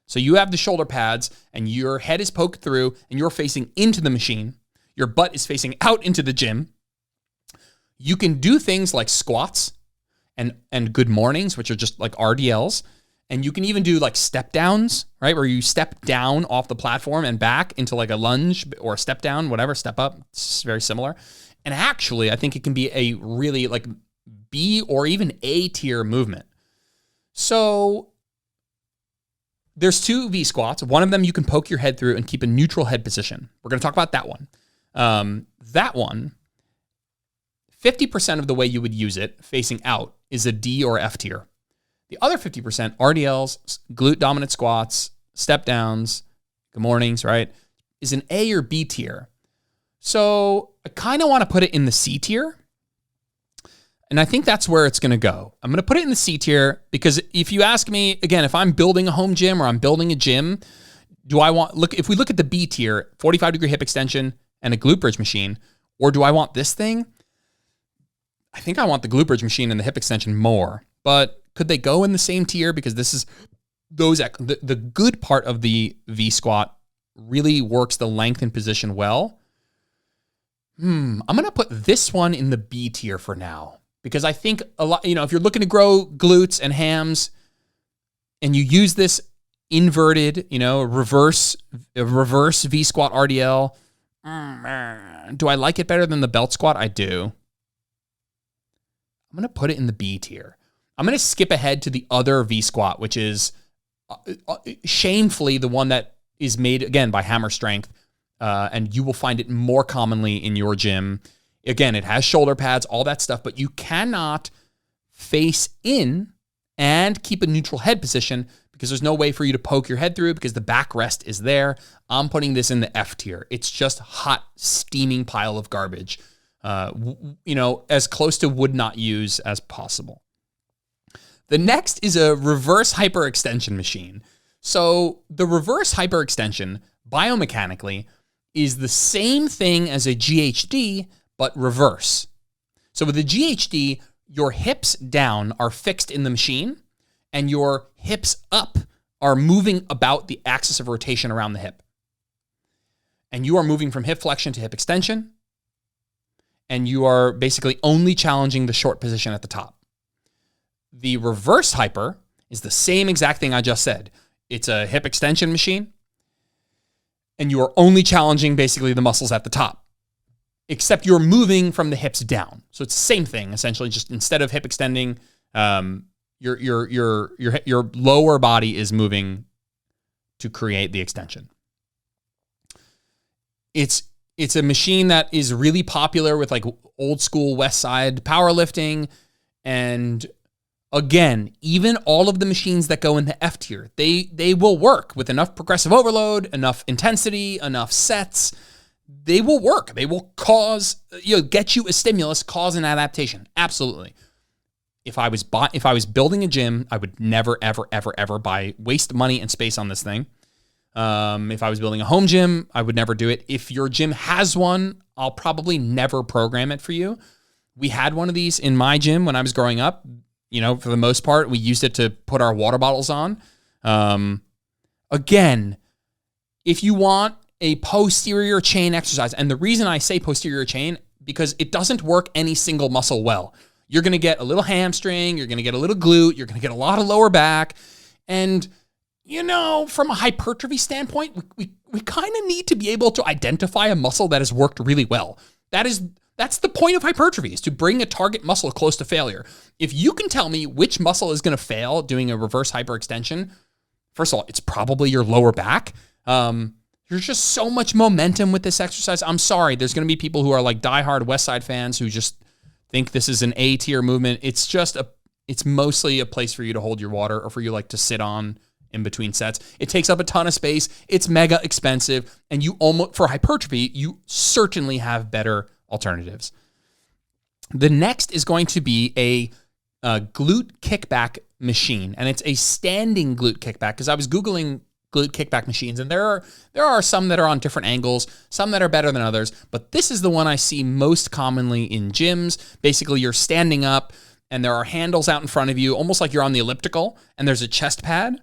Speaker 1: so you have the shoulder pads and your head is poked through and you're facing into the machine, your butt is facing out into the gym, you can do things like squats and good mornings, which are just like RDLs. And you can even do like step downs, right? Where you step down off the platform and back into like a lunge or a step down, whatever, step up. It's very similar. And actually, I think it can be a really like B or even A tier movement. So there's 2 V squats. One of them you can poke your head through and keep a neutral head position. We're going to talk about that one. That one, 50% of the way you would use it facing out is a D or F tier. The other 50%, RDLs, glute dominant squats, step downs, good mornings, right, is an A or B tier. So I kind of want to put it in the C tier. And I think that's where it's going to go. I'm going to put it in the C tier because if you ask me, again, if I'm building a home gym or I'm building a gym, if we look at the B tier, 45-degree hip extension and a glute bridge machine, or do I want this thing? I think I want the glute bridge machine and the hip extension more. But could they go in the same tier because this is the good part of the V squat really works the length and position well. I'm going to put this one in the B tier for now, because I think a lot, if you're looking to grow glutes and hams and you use this inverted, reverse V squat RDL, do I like it better than the belt squat? I do. I'm going to put it in the B tier. I'm going to skip ahead to the other V squat, which is shamefully the one that is made, again, by Hammer Strength, and you will find it more commonly in your gym. Again, it has shoulder pads, all that stuff, but you cannot face in and keep a neutral head position because there's no way for you to poke your head through because the backrest is there. I'm putting this in the F tier. It's just hot, steaming pile of garbage. As close to would not use as possible. The next is a reverse hyperextension machine. So the reverse hyperextension, biomechanically, is the same thing as a GHD, but reverse. So with a GHD, your hips down are fixed in the machine, and your hips up are moving about the axis of rotation around the hip. And you are moving from hip flexion to hip extension, and you are basically only challenging the short position at the top. The reverse hyper is the same exact thing I just said. It's a hip extension machine, and you are only challenging basically the muscles at the top, except you're moving from the hips down. So it's the same thing, essentially, just instead of hip extending, your lower body is moving to create the extension. It's a machine that is really popular with like old school West Side powerlifting. And again, even all of the machines that go in the F tier, they will work with enough progressive overload, enough intensity, enough sets. They will work. They will get you a stimulus, cause an adaptation. Absolutely. If I was building a gym, I would never, ever, ever, ever waste money and space on this thing. If I was building a home gym, I would never do it. If your gym has one, I'll probably never program it for you. We had one of these in my gym when I was growing up. For the most part, we used it to put our water bottles on. Again, if you want a posterior chain exercise, and the reason I say posterior chain, because it doesn't work any single muscle well. You're going to get a little hamstring, you're going to get a little glute, you're going to get a lot of lower back, and from a hypertrophy standpoint, we kind of need to be able to identify a muscle that has worked really well. That's the point of hypertrophy, is to bring a target muscle close to failure. If you can tell me which muscle is going to fail doing a reverse hyperextension, first of all, it's probably your lower back. There's just so much momentum with this exercise. I'm sorry, there's going to be people who are like diehard West Side fans who just think this is an A tier movement. It's mostly a place for you to hold your water or for you to sit on in between sets. It takes up a ton of space. It's mega expensive. And for hypertrophy, you certainly have better alternatives. The next is going to be a glute kickback machine. And it's a standing glute kickback, because I was Googling glute kickback machines, and there are some that are on different angles, some that are better than others, but this is the one I see most commonly in gyms. Basically, you're standing up, and there are handles out in front of you, almost like you're on the elliptical, and there's a chest pad,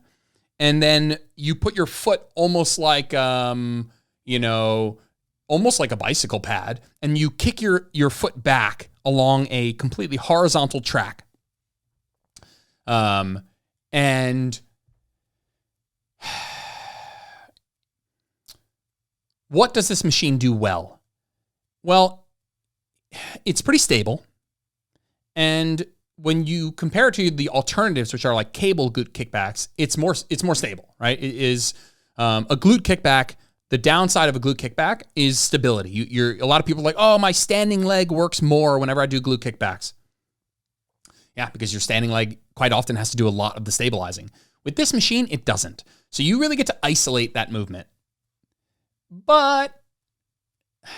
Speaker 1: and then you put your foot almost like almost like a bicycle pad, and you kick your foot back along a completely horizontal track. And what does this machine do well? Well, it's pretty stable. And when you compare it to the alternatives, which are like cable glute kickbacks, it's more stable, right? It is a glute kickback. The downside of a glute kickback is stability. A lot of people are like, oh, my standing leg works more whenever I do glute kickbacks. Yeah, because your standing leg quite often has to do a lot of the stabilizing. With this machine, it doesn't. So you really get to isolate that movement. But it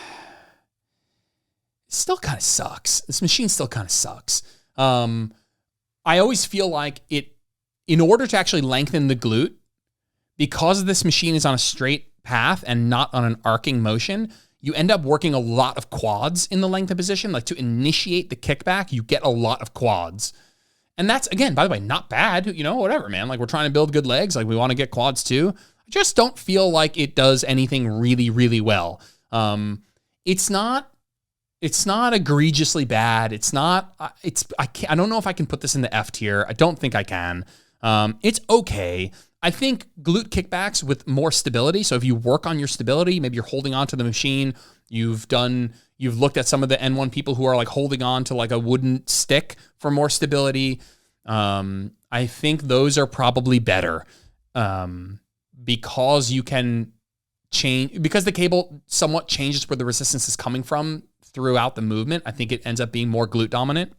Speaker 1: still kind of sucks. This machine still kind of sucks. I always feel like in order to actually lengthen the glute, because this machine is on a straight path and not on an arcing motion, you end up working a lot of quads in the lengthen position. Like to initiate the kickback, you get a lot of quads. And that's, again, by the way, not bad, whatever, man. Like, we're trying to build good legs. Like, we want to get quads too. I just don't feel like it does anything really, really well. It's not egregiously bad. I don't know if I can put this in the F tier. I don't think I can. It's okay. I think glute kickbacks with more stability. So if you work on your stability, maybe you're holding on to the machine, you've looked at some of the N1 people who are like holding on to like a wooden stick for more stability. I think those are probably better, because you can change, because the cable somewhat changes where the resistance is coming from throughout the movement. I think it ends up being more glute dominant.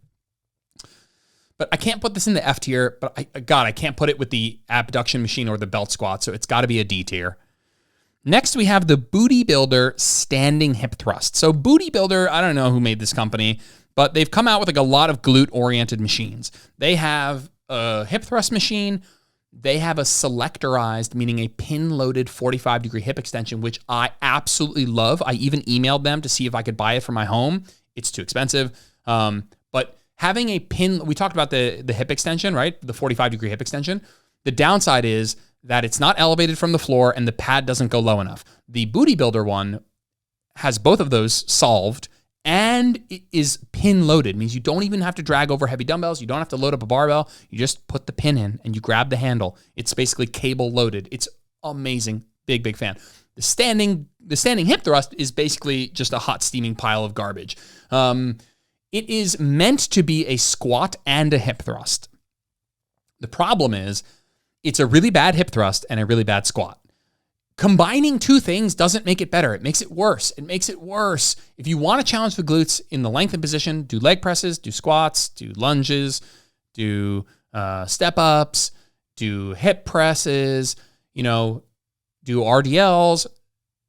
Speaker 1: But I can't put this in the F tier, but I can't put it with the abduction machine or the belt squat, so it's got to be a D tier. Next, we have the Booty Builder standing hip thrust. So Booty Builder, I don't know who made this company, but they've come out with like a lot of glute-oriented machines. They have a hip thrust machine. They have a selectorized, meaning a pin-loaded 45-degree hip extension, which I absolutely love. I even emailed them to see if I could buy it for my home. It's too expensive. But having a pin, we talked about the hip extension, right? The 45-degree hip extension. The downside is that it's not elevated from the floor and the pad doesn't go low enough. The Booty Builder one has both of those solved, and it is pin loaded. It means you don't even have to drag over heavy dumbbells. You don't have to load up a barbell. You just put the pin in and you grab the handle. It's basically cable loaded. It's amazing. Big, big fan. The standing hip thrust is basically just a hot steaming pile of garbage. It is meant to be a squat and a hip thrust. The problem is it's a really bad hip thrust and a really bad squat. Combining two things doesn't make it better. It makes it worse. It makes it worse. If you want to challenge the glutes in the lengthened position, do leg presses, do squats, do lunges, do step ups, do hip presses, do RDLs.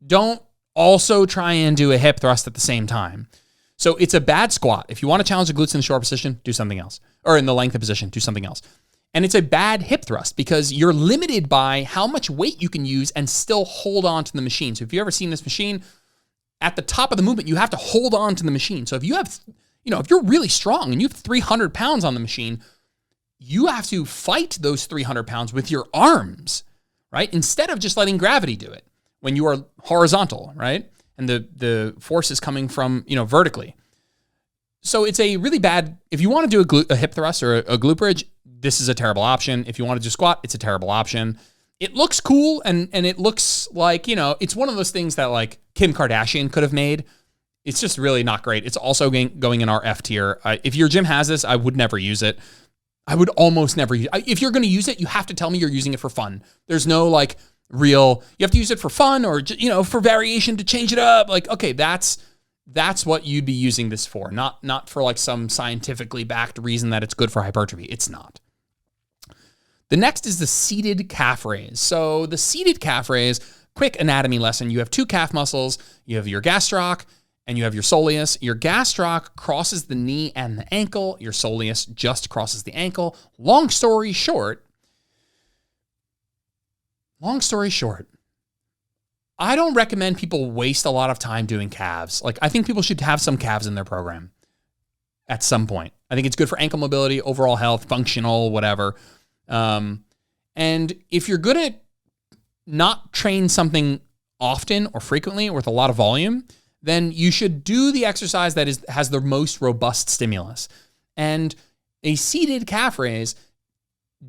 Speaker 1: Don't also try and do a hip thrust at the same time. So it's a bad squat. If you want to challenge the glutes in the short position, do something else. Or in the lengthened position, do something else. And it's a bad hip thrust because you're limited by how much weight you can use and still hold on to the machine. So if you've ever seen this machine, at the top of the movement, you have to hold on to the machine. So if you have, if you're really strong and you have 300 pounds on the machine, you have to fight those 300 pounds with your arms, right? Instead of just letting gravity do it when you are horizontal, right? And the force is coming from, vertically. So it's a really bad, if you want to do a hip thrust or a glute bridge, this is a terrible option. If you want to do squat, it's a terrible option. It looks cool and it looks like, it's one of those things that like Kim Kardashian could have made. It's just really not great. It's also going in our F tier. If your gym has this, I would never use it. I would almost never use it. If you're going to use it, you have to tell me you're using it for fun. There's no like you have to use it for fun or, for variation to change it up. Like, okay, that's what you'd be using this for, not for like some scientifically backed reason that it's good for hypertrophy. It's not. The next is the seated calf raise. So the seated calf raise, quick anatomy lesson. You have two calf muscles. You have your gastroc and you have your soleus. Your gastroc crosses the knee and the ankle. Your soleus just crosses the ankle. Long story short, I don't recommend people waste a lot of time doing calves. Like, I think people should have some calves in their program at some point. I think it's good for ankle mobility, overall health, functional, whatever. And if you're good at not train something often or frequently or with a lot of volume, then you should do the exercise that has the most robust stimulus. And a seated calf raise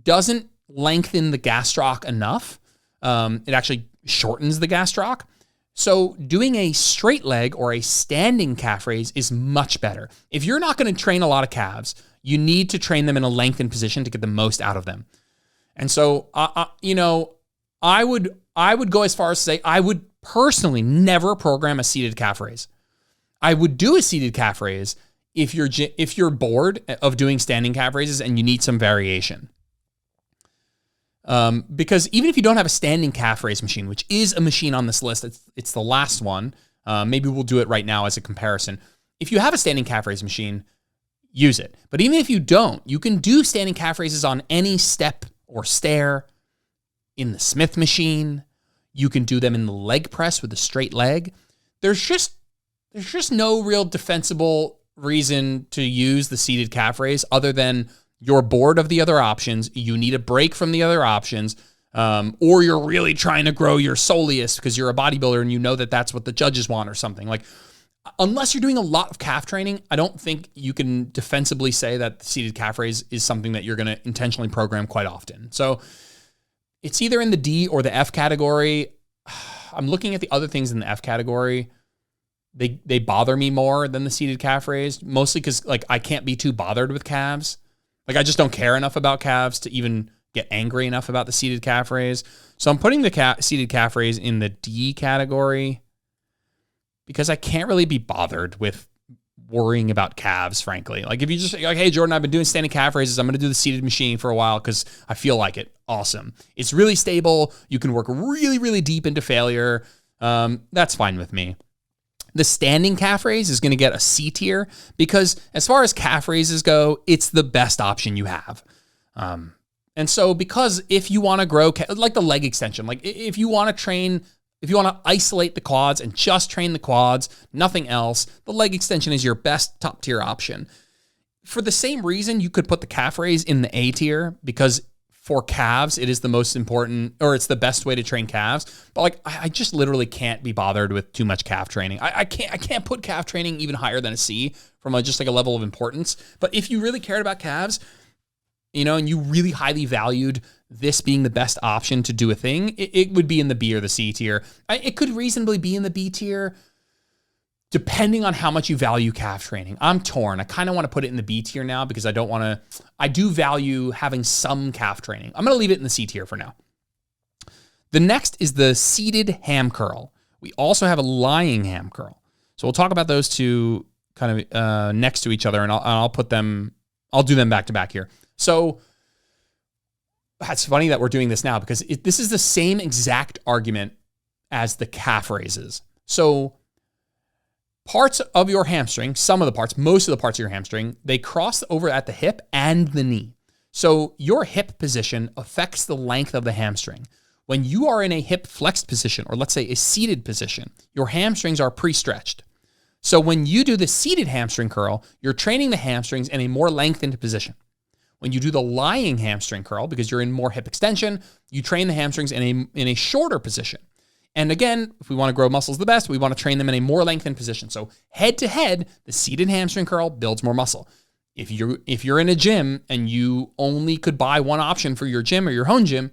Speaker 1: doesn't lengthen the gastroc enough. It actually shortens the gastroc. So doing a straight leg or a standing calf raise is much better. If you're not going to train a lot of calves, you need to train them in a lengthened position to get the most out of them. And so, I would go as far as to say I would personally never program a seated calf raise. I would do a seated calf raise if you're bored of doing standing calf raises and you need some variation. Because even if you don't have a standing calf raise machine, which is a machine on this list, it's the last one. Maybe we'll do it right now as a comparison. If you have a standing calf raise machine, use it. But even if you don't, you can do standing calf raises on any step or stair in the Smith machine. You can do them in the leg press with a straight leg. There's just no real defensible reason to use the seated calf raise other than you're bored of the other options, you need a break from the other options, or you're really trying to grow your soleus because you're a bodybuilder and you know that that's what the judges want or something. Like, unless you're doing a lot of calf training, I don't think you can defensively say that the seated calf raise is something that you're going to intentionally program quite often. So it's either in the D or the F category. I'm looking at the other things in the F category. They bother me more than the seated calf raise, mostly because like I can't be too bothered with calves. Like, I just don't care enough about calves to even get angry enough about the seated calf raise. So I'm putting the seated calf raise in the D category because I can't really be bothered with worrying about calves, frankly. Like, if you just like, hey, Jordan, I've been doing standing calf raises. I'm going to do the seated machine for a while because I feel like it. Awesome. It's really stable. You can work really, really deep into failure. That's fine with me. The standing calf raise is going to get a C tier because as far as calf raises go, it's the best option you have. And so because if you want to grow, like the leg extension, like if you want to isolate the quads and just train the quads, nothing else, the leg extension is your best top tier option. For the same reason, you could put the calf raise in the A tier because for calves, it is the most important, or it's the best way to train calves. But like, I just literally can't be bothered with too much calf training. I can't put calf training even higher than a C from just like a level of importance. But if you really cared about calves, and you really highly valued this being the best option to do a thing, it would be in the B or the C tier. It could reasonably be in the B tier, depending on how much you value calf training. I'm torn. I kind of want to put it in the B tier now because I do value having some calf training. I'm going to leave it in the C tier for now. The next is the seated ham curl. We also have a lying ham curl. So we'll talk about those two kind of next to each other, and I'll do them back to back here. So it's funny that we're doing this now because this is the same exact argument as the calf raises. So parts of your hamstring, most of the parts of your hamstring, they cross over at the hip and the knee. So your hip position affects the length of the hamstring. When you are in a hip flexed position, or let's say a seated position, your hamstrings are pre-stretched. So when you do the seated hamstring curl, you're training the hamstrings in a more lengthened position. When you do the lying hamstring curl, because you're in more hip extension, you train the hamstrings in a shorter position. And again, if we want to grow muscles the best, we want to train them in a more lengthened position. So head to head, the seated hamstring curl builds more muscle. If you're in a gym and you only could buy one option for your gym or your home gym,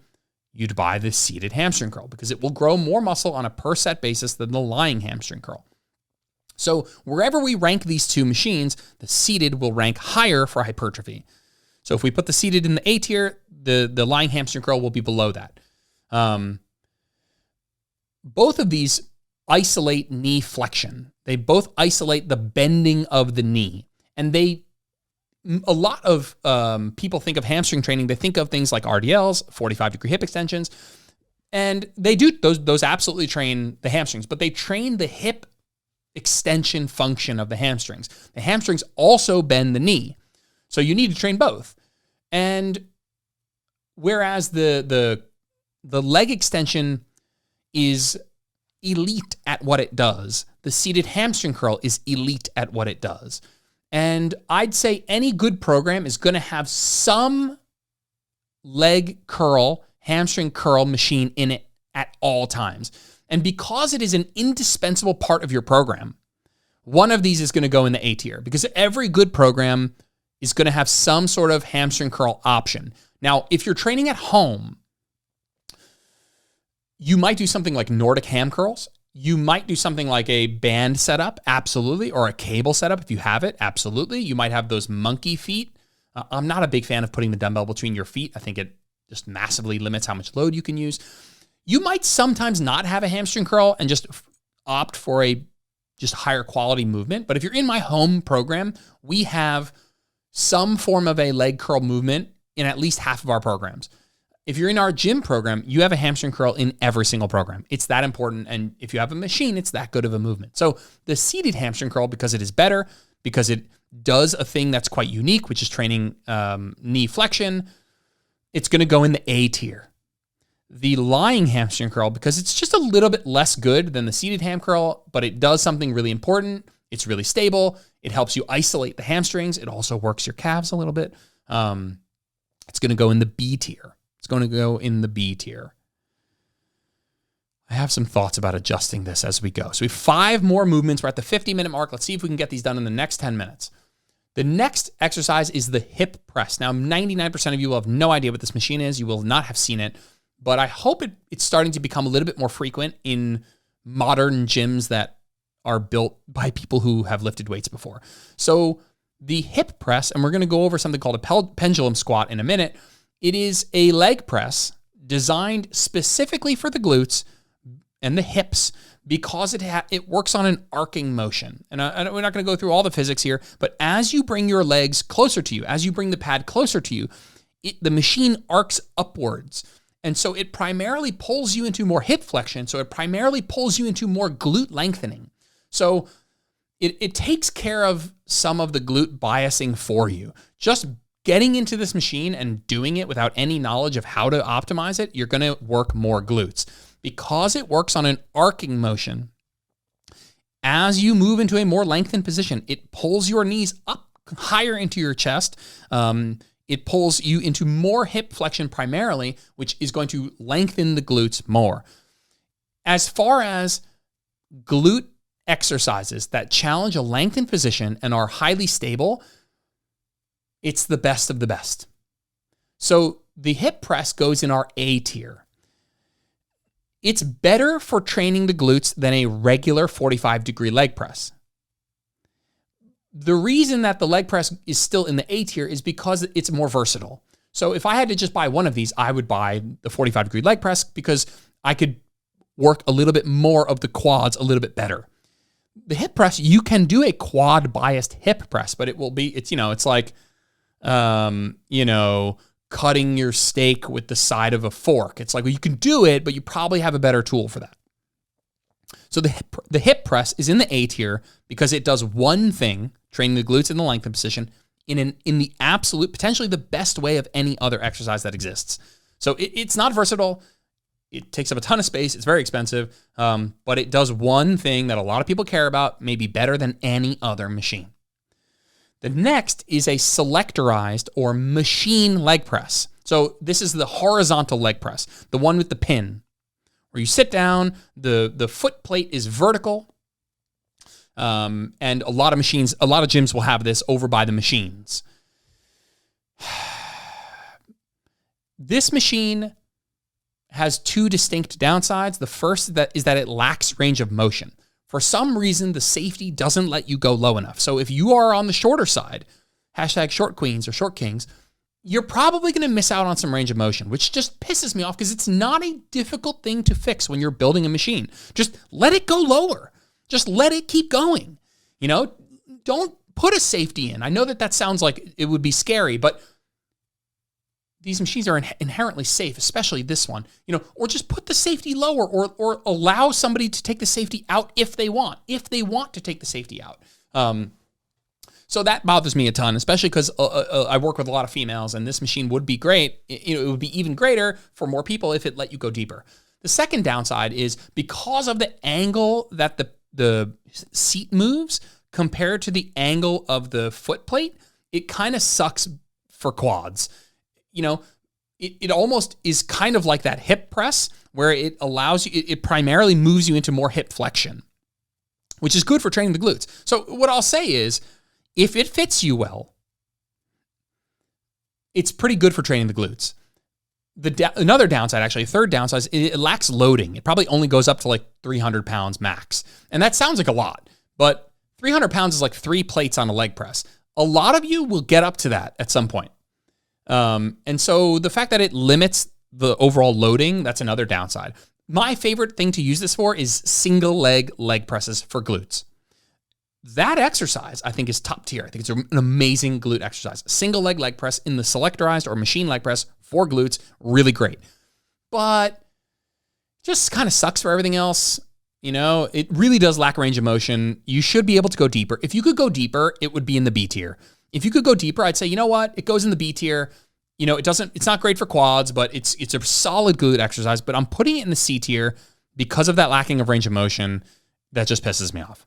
Speaker 1: you'd buy the seated hamstring curl because it will grow more muscle on a per set basis than the lying hamstring curl. So wherever we rank these two machines, the seated will rank higher for hypertrophy. So if we put the seated in the A tier, the lying hamstring curl will be below that. Both of these isolate knee flexion. They both isolate the bending of the knee. And a lot of people think of hamstring training, they think of things like RDLs, 45-degree hip extensions, and they do, those absolutely train the hamstrings, but they train the hip extension function of the hamstrings. The hamstrings also bend the knee. So you need to train both. And whereas the leg extension is elite at what it does, the seated hamstring curl is elite at what it does. And I'd say any good program is going to have some leg curl, hamstring curl machine in it at all times. And because it is an indispensable part of your program, one of these is going to go in the A tier because every good program is going to have some sort of hamstring curl option. Now, if you're training at home, you might do something like Nordic ham curls. You might do something like a band setup, absolutely, or a cable setup if you have it, absolutely. You might have those monkey feet. I'm not a big fan of putting the dumbbell between your feet. I think it just massively limits how much load you can use. You might sometimes not have a hamstring curl and just opt for a just higher quality movement. But if you're in my home program, we have some form of a leg curl movement in at least half of our programs. If you're in our gym program, you have a hamstring curl in every single program. It's that important. And if you have a machine, it's that good of a movement. So the seated hamstring curl, because it is better, because it does a thing that's quite unique, which is training knee flexion, it's going to go in the A tier. The lying hamstring curl, because it's just a little bit less good than the seated ham curl, but it does something really important. It's really stable. It helps you isolate the hamstrings. It also works your calves a little bit. It's going to go in the B tier. It's going to go in the B tier. I have some thoughts about adjusting this as we go. So we have 5 more movements. We're at the 50-minute mark. Let's see if we can get these done in the next 10 minutes. The next exercise is the hip press. Now, 99% of you will have no idea what this machine is. You will not have seen it, but I hope it's starting to become a little bit more frequent in modern gyms that are built by people who have lifted weights before. So the hip press, and we're going to go over something called a pendulum squat in a minute. It is a leg press designed specifically for the glutes and the hips because it works on an arcing motion. And we're not going to go through all the physics here, but as you bring your legs closer to you, as you bring the pad closer to you, the machine arcs upwards. And so it primarily pulls you into more hip flexion. So it primarily pulls you into more glute lengthening. So it takes care of some of the glute biasing for you. Just getting into this machine and doing it without any knowledge of how to optimize it, you're going to work more glutes. Because it works on an arcing motion, as you move into a more lengthened position, it pulls your knees up higher into your chest. It pulls you into more hip flexion primarily, which is going to lengthen the glutes more. As far as glute exercises that challenge a lengthened position and are highly stable, it's the best of the best. So the hip press goes in our A tier. It's better for training the glutes than a regular 45-degree leg press. The reason that the leg press is still in the A tier is because it's more versatile. So if I had to just buy one of these, I would buy the 45-degree leg press because I could work a little bit more of the quads a little bit better. The hip press, you can do a quad-biased hip press, but it's like, cutting your steak with the side of a fork. It's like, well, you can do it, but you probably have a better tool for that. So the hip press is in the A tier because it does one thing, training the glutes in the lengthened position, in the absolute, potentially the best way of any other exercise that exists. So it's not versatile. It takes up a ton of space. It's very expensive, but it does one thing that a lot of people care about, maybe better than any other machine. The next is a selectorized or machine leg press. So this is the horizontal leg press, the one with the pin, where you sit down, the foot plate is vertical, and a lot of gyms will have this over by the machines. This machine has 2 distinct downsides. The first is that it lacks range of motion. For some reason, the safety doesn't let you go low enough. So if you are on the shorter side, #short queens or short kings, you're probably going to miss out on some range of motion, which just pisses me off because it's not a difficult thing to fix when you're building a machine. Just let it go lower. Just let it keep going. Don't put a safety in. I know that sounds like it would be scary, but these machines are inherently safe, especially this one, or just put the safety lower or allow somebody to take the safety out if they want to take the safety out. So that bothers me a ton, especially because I work with a lot of females and this machine would be great. It would be even greater for more people if it let you go deeper. The second downside is because of the angle that the seat moves compared to the angle of the foot plate, it kind of sucks for quads. It almost is kind of like that hip press where it allows you, it primarily moves you into more hip flexion, which is good for training the glutes. So what I'll say is, if it fits you well, it's pretty good for training the glutes. Another downside, actually, third downside, is it lacks loading. It probably only goes up to like 300 pounds max. And that sounds like a lot, but 300 pounds is like 3 plates on a leg press. A lot of you will get up to that at some point. And so the fact that it limits the overall loading, that's another downside. My favorite thing to use this for is single leg presses for glutes. That exercise, I think, is top tier. I think it's an amazing glute exercise. Single leg press in the selectorized or machine leg press for glutes, really great. But just kind of sucks for everything else. It really does lack range of motion. You should be able to go deeper. If you could go deeper, it would be in the B tier. If you could go deeper, I'd say, you know what? It goes in the B tier. It's not great for quads, but it's a solid glute exercise, but I'm putting it in the C tier because of that lacking of range of motion. That just pisses me off.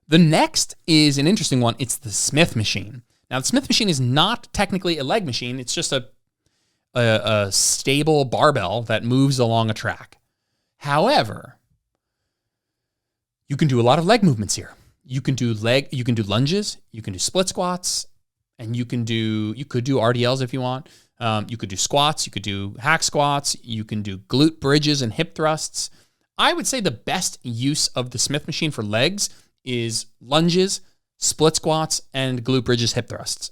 Speaker 1: The next is an interesting one. It's the Smith machine. Now, the Smith machine is not technically a leg machine. It's just a stable barbell that moves along a track. However, you can do a lot of leg movements here. You can do lunges, you can do split squats, and you could do RDLs if you want. You could do squats, you could do hack squats, you can do glute bridges and hip thrusts. I would say the best use of the Smith machine for legs is lunges, split squats, and glute bridges, hip thrusts.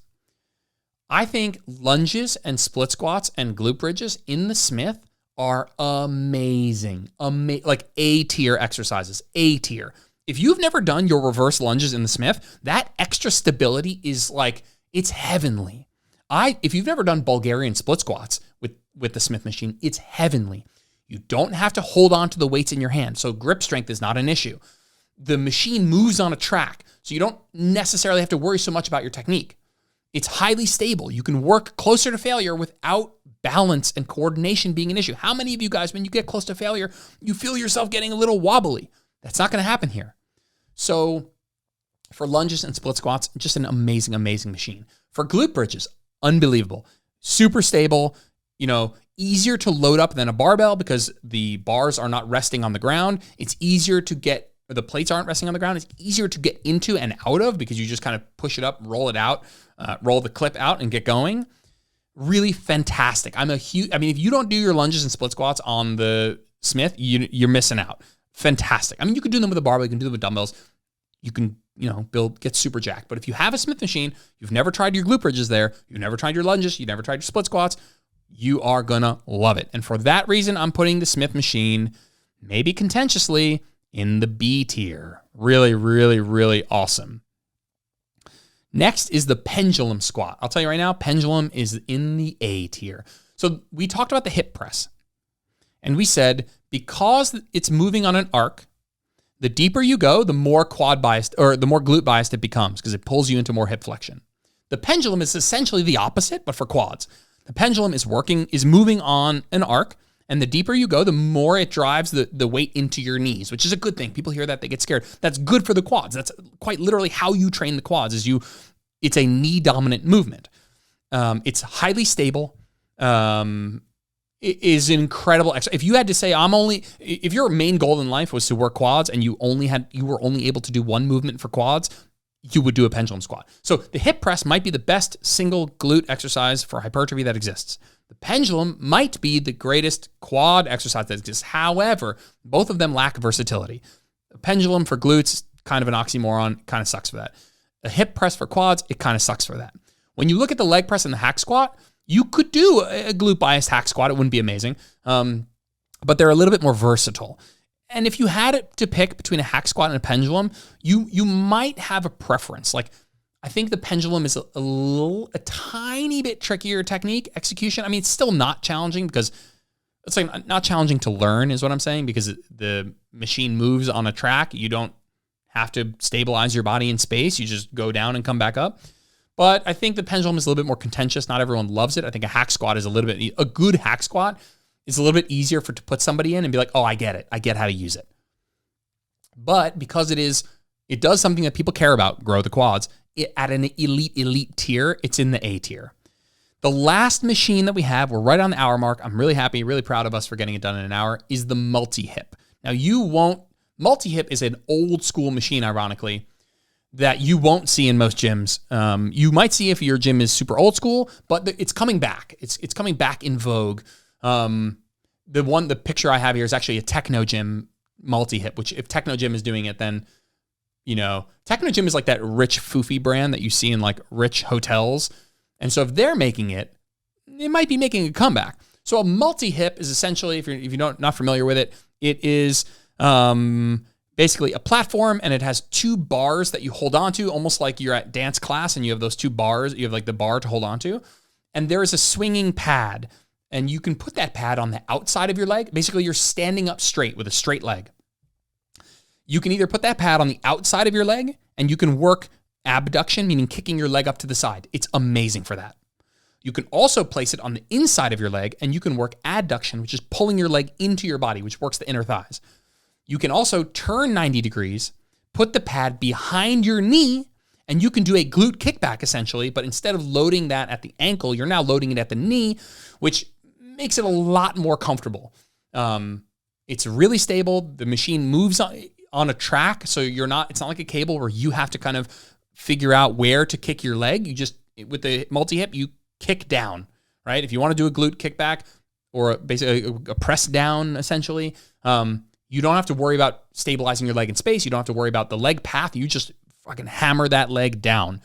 Speaker 1: I think lunges and split squats and glute bridges in the Smith are amazing. Like A-tier exercises, A-tier. If you've never done your reverse lunges in the Smith, that extra stability is like, it's heavenly. If you've never done Bulgarian split squats with the Smith machine, it's heavenly. You don't have to hold on to the weights in your hand, so grip strength is not an issue. The machine moves on a track, so you don't necessarily have to worry so much about your technique. It's highly stable. You can work closer to failure without balance and coordination being an issue. How many of you guys, when you get close to failure, you feel yourself getting a little wobbly? That's not going to happen here. So for lunges and split squats, just an amazing, amazing machine. For glute bridges, unbelievable. Super stable, easier to load up than a barbell because the bars are not resting on the ground. It's easier to get, or the plates aren't resting on the ground. It's easier to get into and out of because you just kind of push it up, roll it out, roll the clip out and get going. Really fantastic. If you don't do your lunges and split squats on the Smith, you're missing out. Fantastic. You can do them with a barbell, you can do them with dumbbells. You can, get super jacked. But if you have a Smith machine, you've never tried your glute bridges there, you've never tried your lunges, you've never tried your split squats, you are gonna love it. And for that reason, I'm putting the Smith machine, maybe contentiously, in the B tier. Really, really, really awesome. Next is the pendulum squat. I'll tell you right now, pendulum is in the A tier. So we talked about the hip press. And we said, because it's moving on an arc, the deeper you go, the more quad biased or the more glute biased it becomes because it pulls you into more hip flexion. The pendulum is essentially the opposite, but for quads. The pendulum is moving on an arc, and the deeper you go, the more it drives the weight into your knees, which is a good thing. People hear that, they get scared. That's good for the quads. That's quite literally how you train the quads. It's a knee dominant movement. It's highly stable. It is an incredible exercise. If you had to say, if your main goal in life was to work quads and you were only able to do one movement for quads, you would do a pendulum squat. So the hip press might be the best single glute exercise for hypertrophy that exists. The pendulum might be the greatest quad exercise that exists. However, both of them lack versatility. A pendulum for glutes, kind of an oxymoron, kind of sucks for that. A hip press for quads, it kind of sucks for that. When you look at the leg press and the hack squat, you could do a glute biased hack squat. It wouldn't be amazing, but they're a little bit more versatile. And if you had it to pick between a hack squat and a pendulum, you might have a preference. Like, I think the pendulum is a tiny bit trickier technique execution. It's still not challenging because it's like not challenging to learn is what I'm saying, because the machine moves on a track. You don't have to stabilize your body in space. You just go down and come back up. But I think the pendulum is a little bit more contentious. Not everyone loves it. I think a hack squat is a good hack squat is a little bit easier to put somebody in and be like, oh, I get it. I get how to use it. But because it does something that people care about, grow the quads, at an elite tier, it's in the A tier. The last machine that we have, we're right on the hour mark. I'm really happy, really proud of us for getting it done in an hour, is the multi-hip. Now multi-hip is an old school machine, ironically, that you won't see in most gyms. You might see if your gym is super old school, but it's coming back. It's coming back in vogue. The picture I have here is actually a Techno Gym multi-hip, which if Techno Gym is doing it, then, Techno Gym is like that rich foofy brand that you see in like rich hotels. And so if they're making it, it might be making a comeback. So a multi-hip is essentially, if you're not familiar with it, it is basically a platform, and it has two bars that you hold on to, almost like you're at dance class and you have those two bars. You have like the bar to hold on to. And there is a swinging pad, and you can put that pad on the outside of your leg. Basically, you're standing up straight with a straight leg. You can either put that pad on the outside of your leg, and you can work abduction, meaning kicking your leg up to the side. It's amazing for that. You can also place it on the inside of your leg, and you can work adduction, which is pulling your leg into your body, which works the inner thighs. You can also turn 90 degrees, put the pad behind your knee, And you can do a glute kickback essentially, but instead of loading that at the ankle, you're now loading it at the knee, which makes it a lot more comfortable. It's really stable. The machine moves on a track, so it's not like a cable where you have to kind of figure out where to kick your leg. You just, with the multi-hip, you kick down, right? If you want to do a glute kickback or basically a press down, essentially, you don't have to worry about stabilizing your leg in space. You don't have to worry about the leg path. You just fucking hammer that leg down.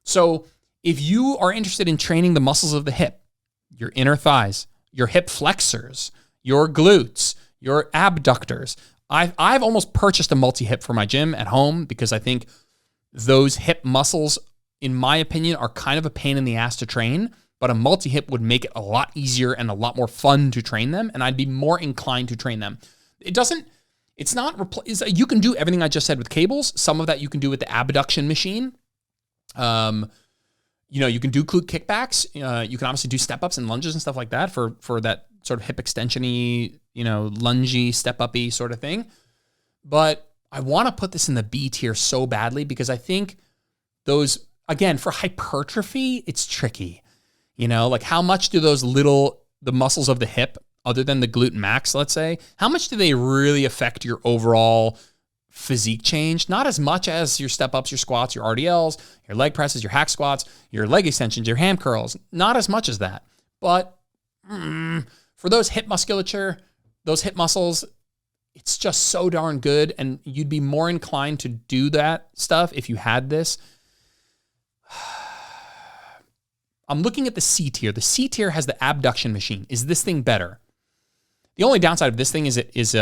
Speaker 1: So if you are interested in training the muscles of the hip, your inner thighs, your hip flexors, your glutes, your abductors, I've almost purchased a multi-hip for my gym at home because I think those hip muscles, in my opinion, are kind of a pain in the ass to train, but a multi-hip would make it a lot easier and a lot more fun to train them, and I'd be more inclined to train them. You can do everything I just said with cables. Some of that you can do with the abduction machine. You can do glute kickbacks. You can obviously do step-ups and lunges and stuff like that for that sort of hip extension-y, lungy, step-up-y sort of thing. But I want to put this in the B tier so badly because I think those, again, for hypertrophy, it's tricky. Like how much do the muscles of the hip, other than the glute max, let's say, how much do they really affect your overall physique change? Not as much as your step-ups, your squats, your RDLs, your leg presses, your hack squats, your leg extensions, your ham curls. Not as much as that. But for those hip musculature, those hip muscles, it's just so darn good, and you'd be more inclined to do that stuff if you had this. I'm looking at the C tier. The C tier has the abduction machine. Is this thing better? The only downside of this thing is it's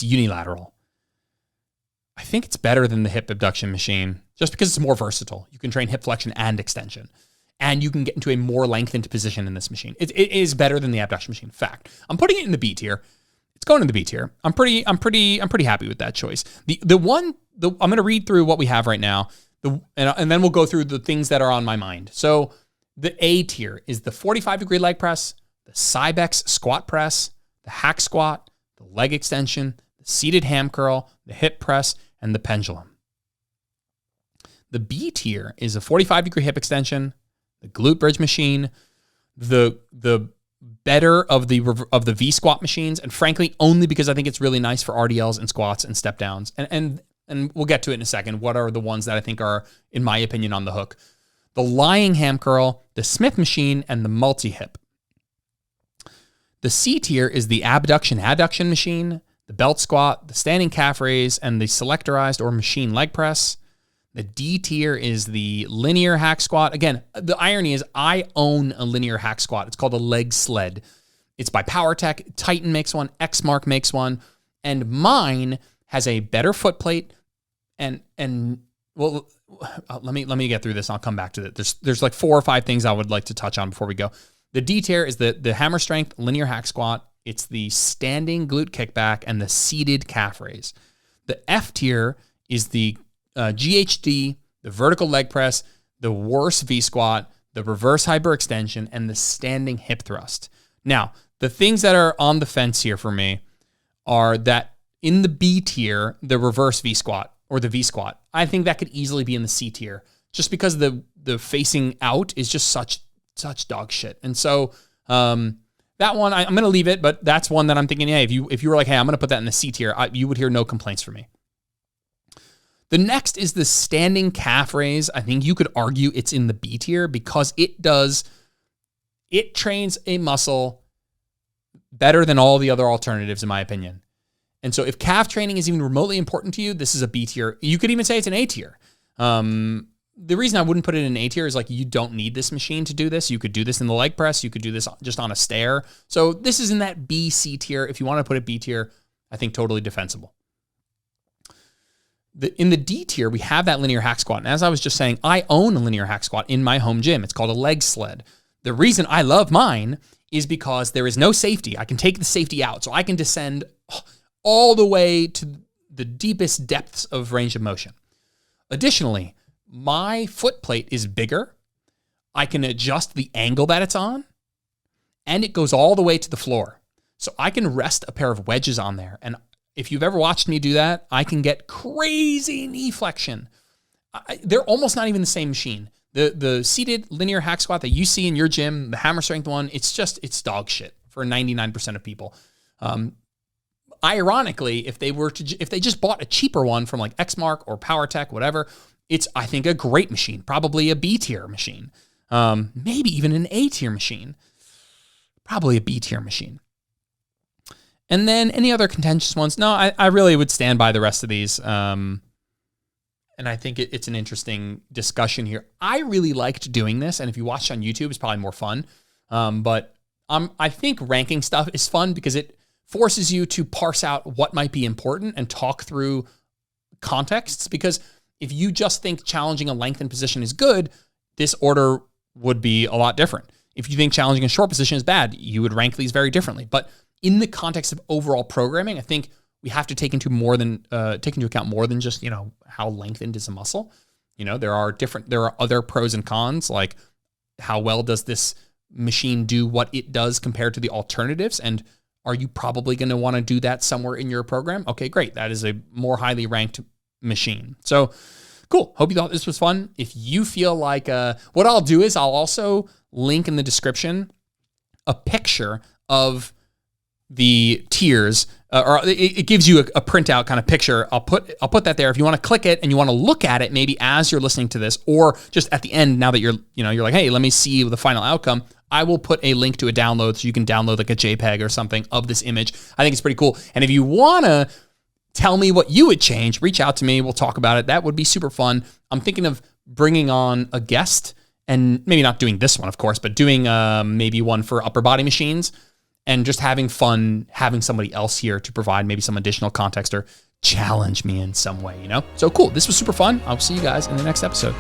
Speaker 1: unilateral. I think it's better than the hip abduction machine just because it's more versatile. You can train hip flexion and extension, and you can get into a more lengthened position in this machine. It is better than the abduction machine. Fact. I'm putting it in the B tier. It's going in the B tier. I'm pretty happy with that choice. I'm going to read through what we have right now, and then we'll go through the things that are on my mind. So the A tier is the 45-degree leg press, the Cybex squat press, the hack squat, the leg extension, the seated ham curl, the hip press, and the pendulum. The B tier is a 45-degree hip extension, the glute bridge machine, the better of the V squat machines, and frankly, only because I think it's really nice for RDLs and squats and step downs. And we'll get to it in a second. What are the ones that I think are, in my opinion, on the hook? The lying ham curl, the Smith machine, and the multi-hip. The C tier is the adduction machine, the belt squat, the standing calf raise, and the selectorized or machine leg press. The D tier is the linear hack squat. Again, the irony is I own a linear hack squat. It's called a leg sled. It's by PowerTech. Titan makes one. Xmark makes one. And mine has a better foot plate. And well, let me get through this. I'll come back to it. There's like 4 or 5 things I would like to touch on before we go. The D tier is the hammer strength linear hack squat. It's the standing glute kickback and the seated calf raise. The F tier is the GHD, the vertical leg press, the worse V squat, the reverse hyperextension, and the standing hip thrust. Now, the things that are on the fence here for me are that in the B tier, the reverse V squat or the V squat, I think that could easily be in the C tier just because the facing out is just such dog shit. And so that one, I'm going to leave it, but that's one that I'm thinking, hey, if you were like, hey, I'm going to put that in the C tier, you would hear no complaints from me. The next is the standing calf raise. I think you could argue it's in the B tier because it trains a muscle better than all the other alternatives, in my opinion. And so if calf training is even remotely important to you, this is a B tier. You could even say it's an A tier. The reason I wouldn't put it in A tier is like you don't need this machine to do this. You could do this in the leg press. You could do this just on a stair. So this is in that B, C tier. If you want to put it B tier, I think totally defensible. In the D tier, we have that linear hack squat. And as I was just saying, I own a linear hack squat in my home gym. It's called a leg sled. The reason I love mine is because there is no safety. I can take the safety out. So I can descend all the way to the deepest depths of range of motion. Additionally, my foot plate is bigger. I can adjust the angle that it's on, and it goes all the way to the floor. So I can rest a pair of wedges on there. And if you've ever watched me do that, I can get crazy knee flexion. they're almost not even the same machine. The seated linear hack squat that you see in your gym, the hammer strength one, it's dog shit for 99% of people. Ironically, if they just bought a cheaper one from like Xmark or PowerTech, whatever, it's, I think, a great machine, probably a B tier machine, maybe even an A tier machine, probably a B tier machine. And then any other contentious ones? No, I really would stand by the rest of these. And I think it's an interesting discussion here. I really liked doing this, and if you watch on YouTube, it's probably more fun. But I think ranking stuff is fun because it forces you to parse out what might be important and talk through contexts. Because if you just think challenging a lengthened position is good, this order would be a lot different. If you think challenging a short position is bad, you would rank these very differently. But in the context of overall programming, I think we have to take into account more than just, how lengthened is a muscle. There are other pros and cons, like how well does this machine do what it does compared to the alternatives, and are you probably going to want to do that somewhere in your program? Okay, great. That is a more highly ranked machine. So cool. Hope you thought this was fun. If you feel like, what I'll do is I'll also link in the description a picture of the tiers, or it gives you a printout kind of picture. I'll put that there. If you want to click it and you want to look at it, maybe as you're listening to this, or just at the end, now that you're like, hey, let me see the final outcome. I will put a link to a download so you can download like a JPEG or something of this image. I think it's pretty cool. And if you want to tell me what you would change, reach out to me. We'll talk about it. That would be super fun. I'm thinking of bringing on a guest, and maybe not doing this one, of course, but doing maybe one for upper body machines, and just having fun having somebody else here to provide maybe some additional context or challenge me in some way, So cool. This was super fun. I'll see you guys in the next episode.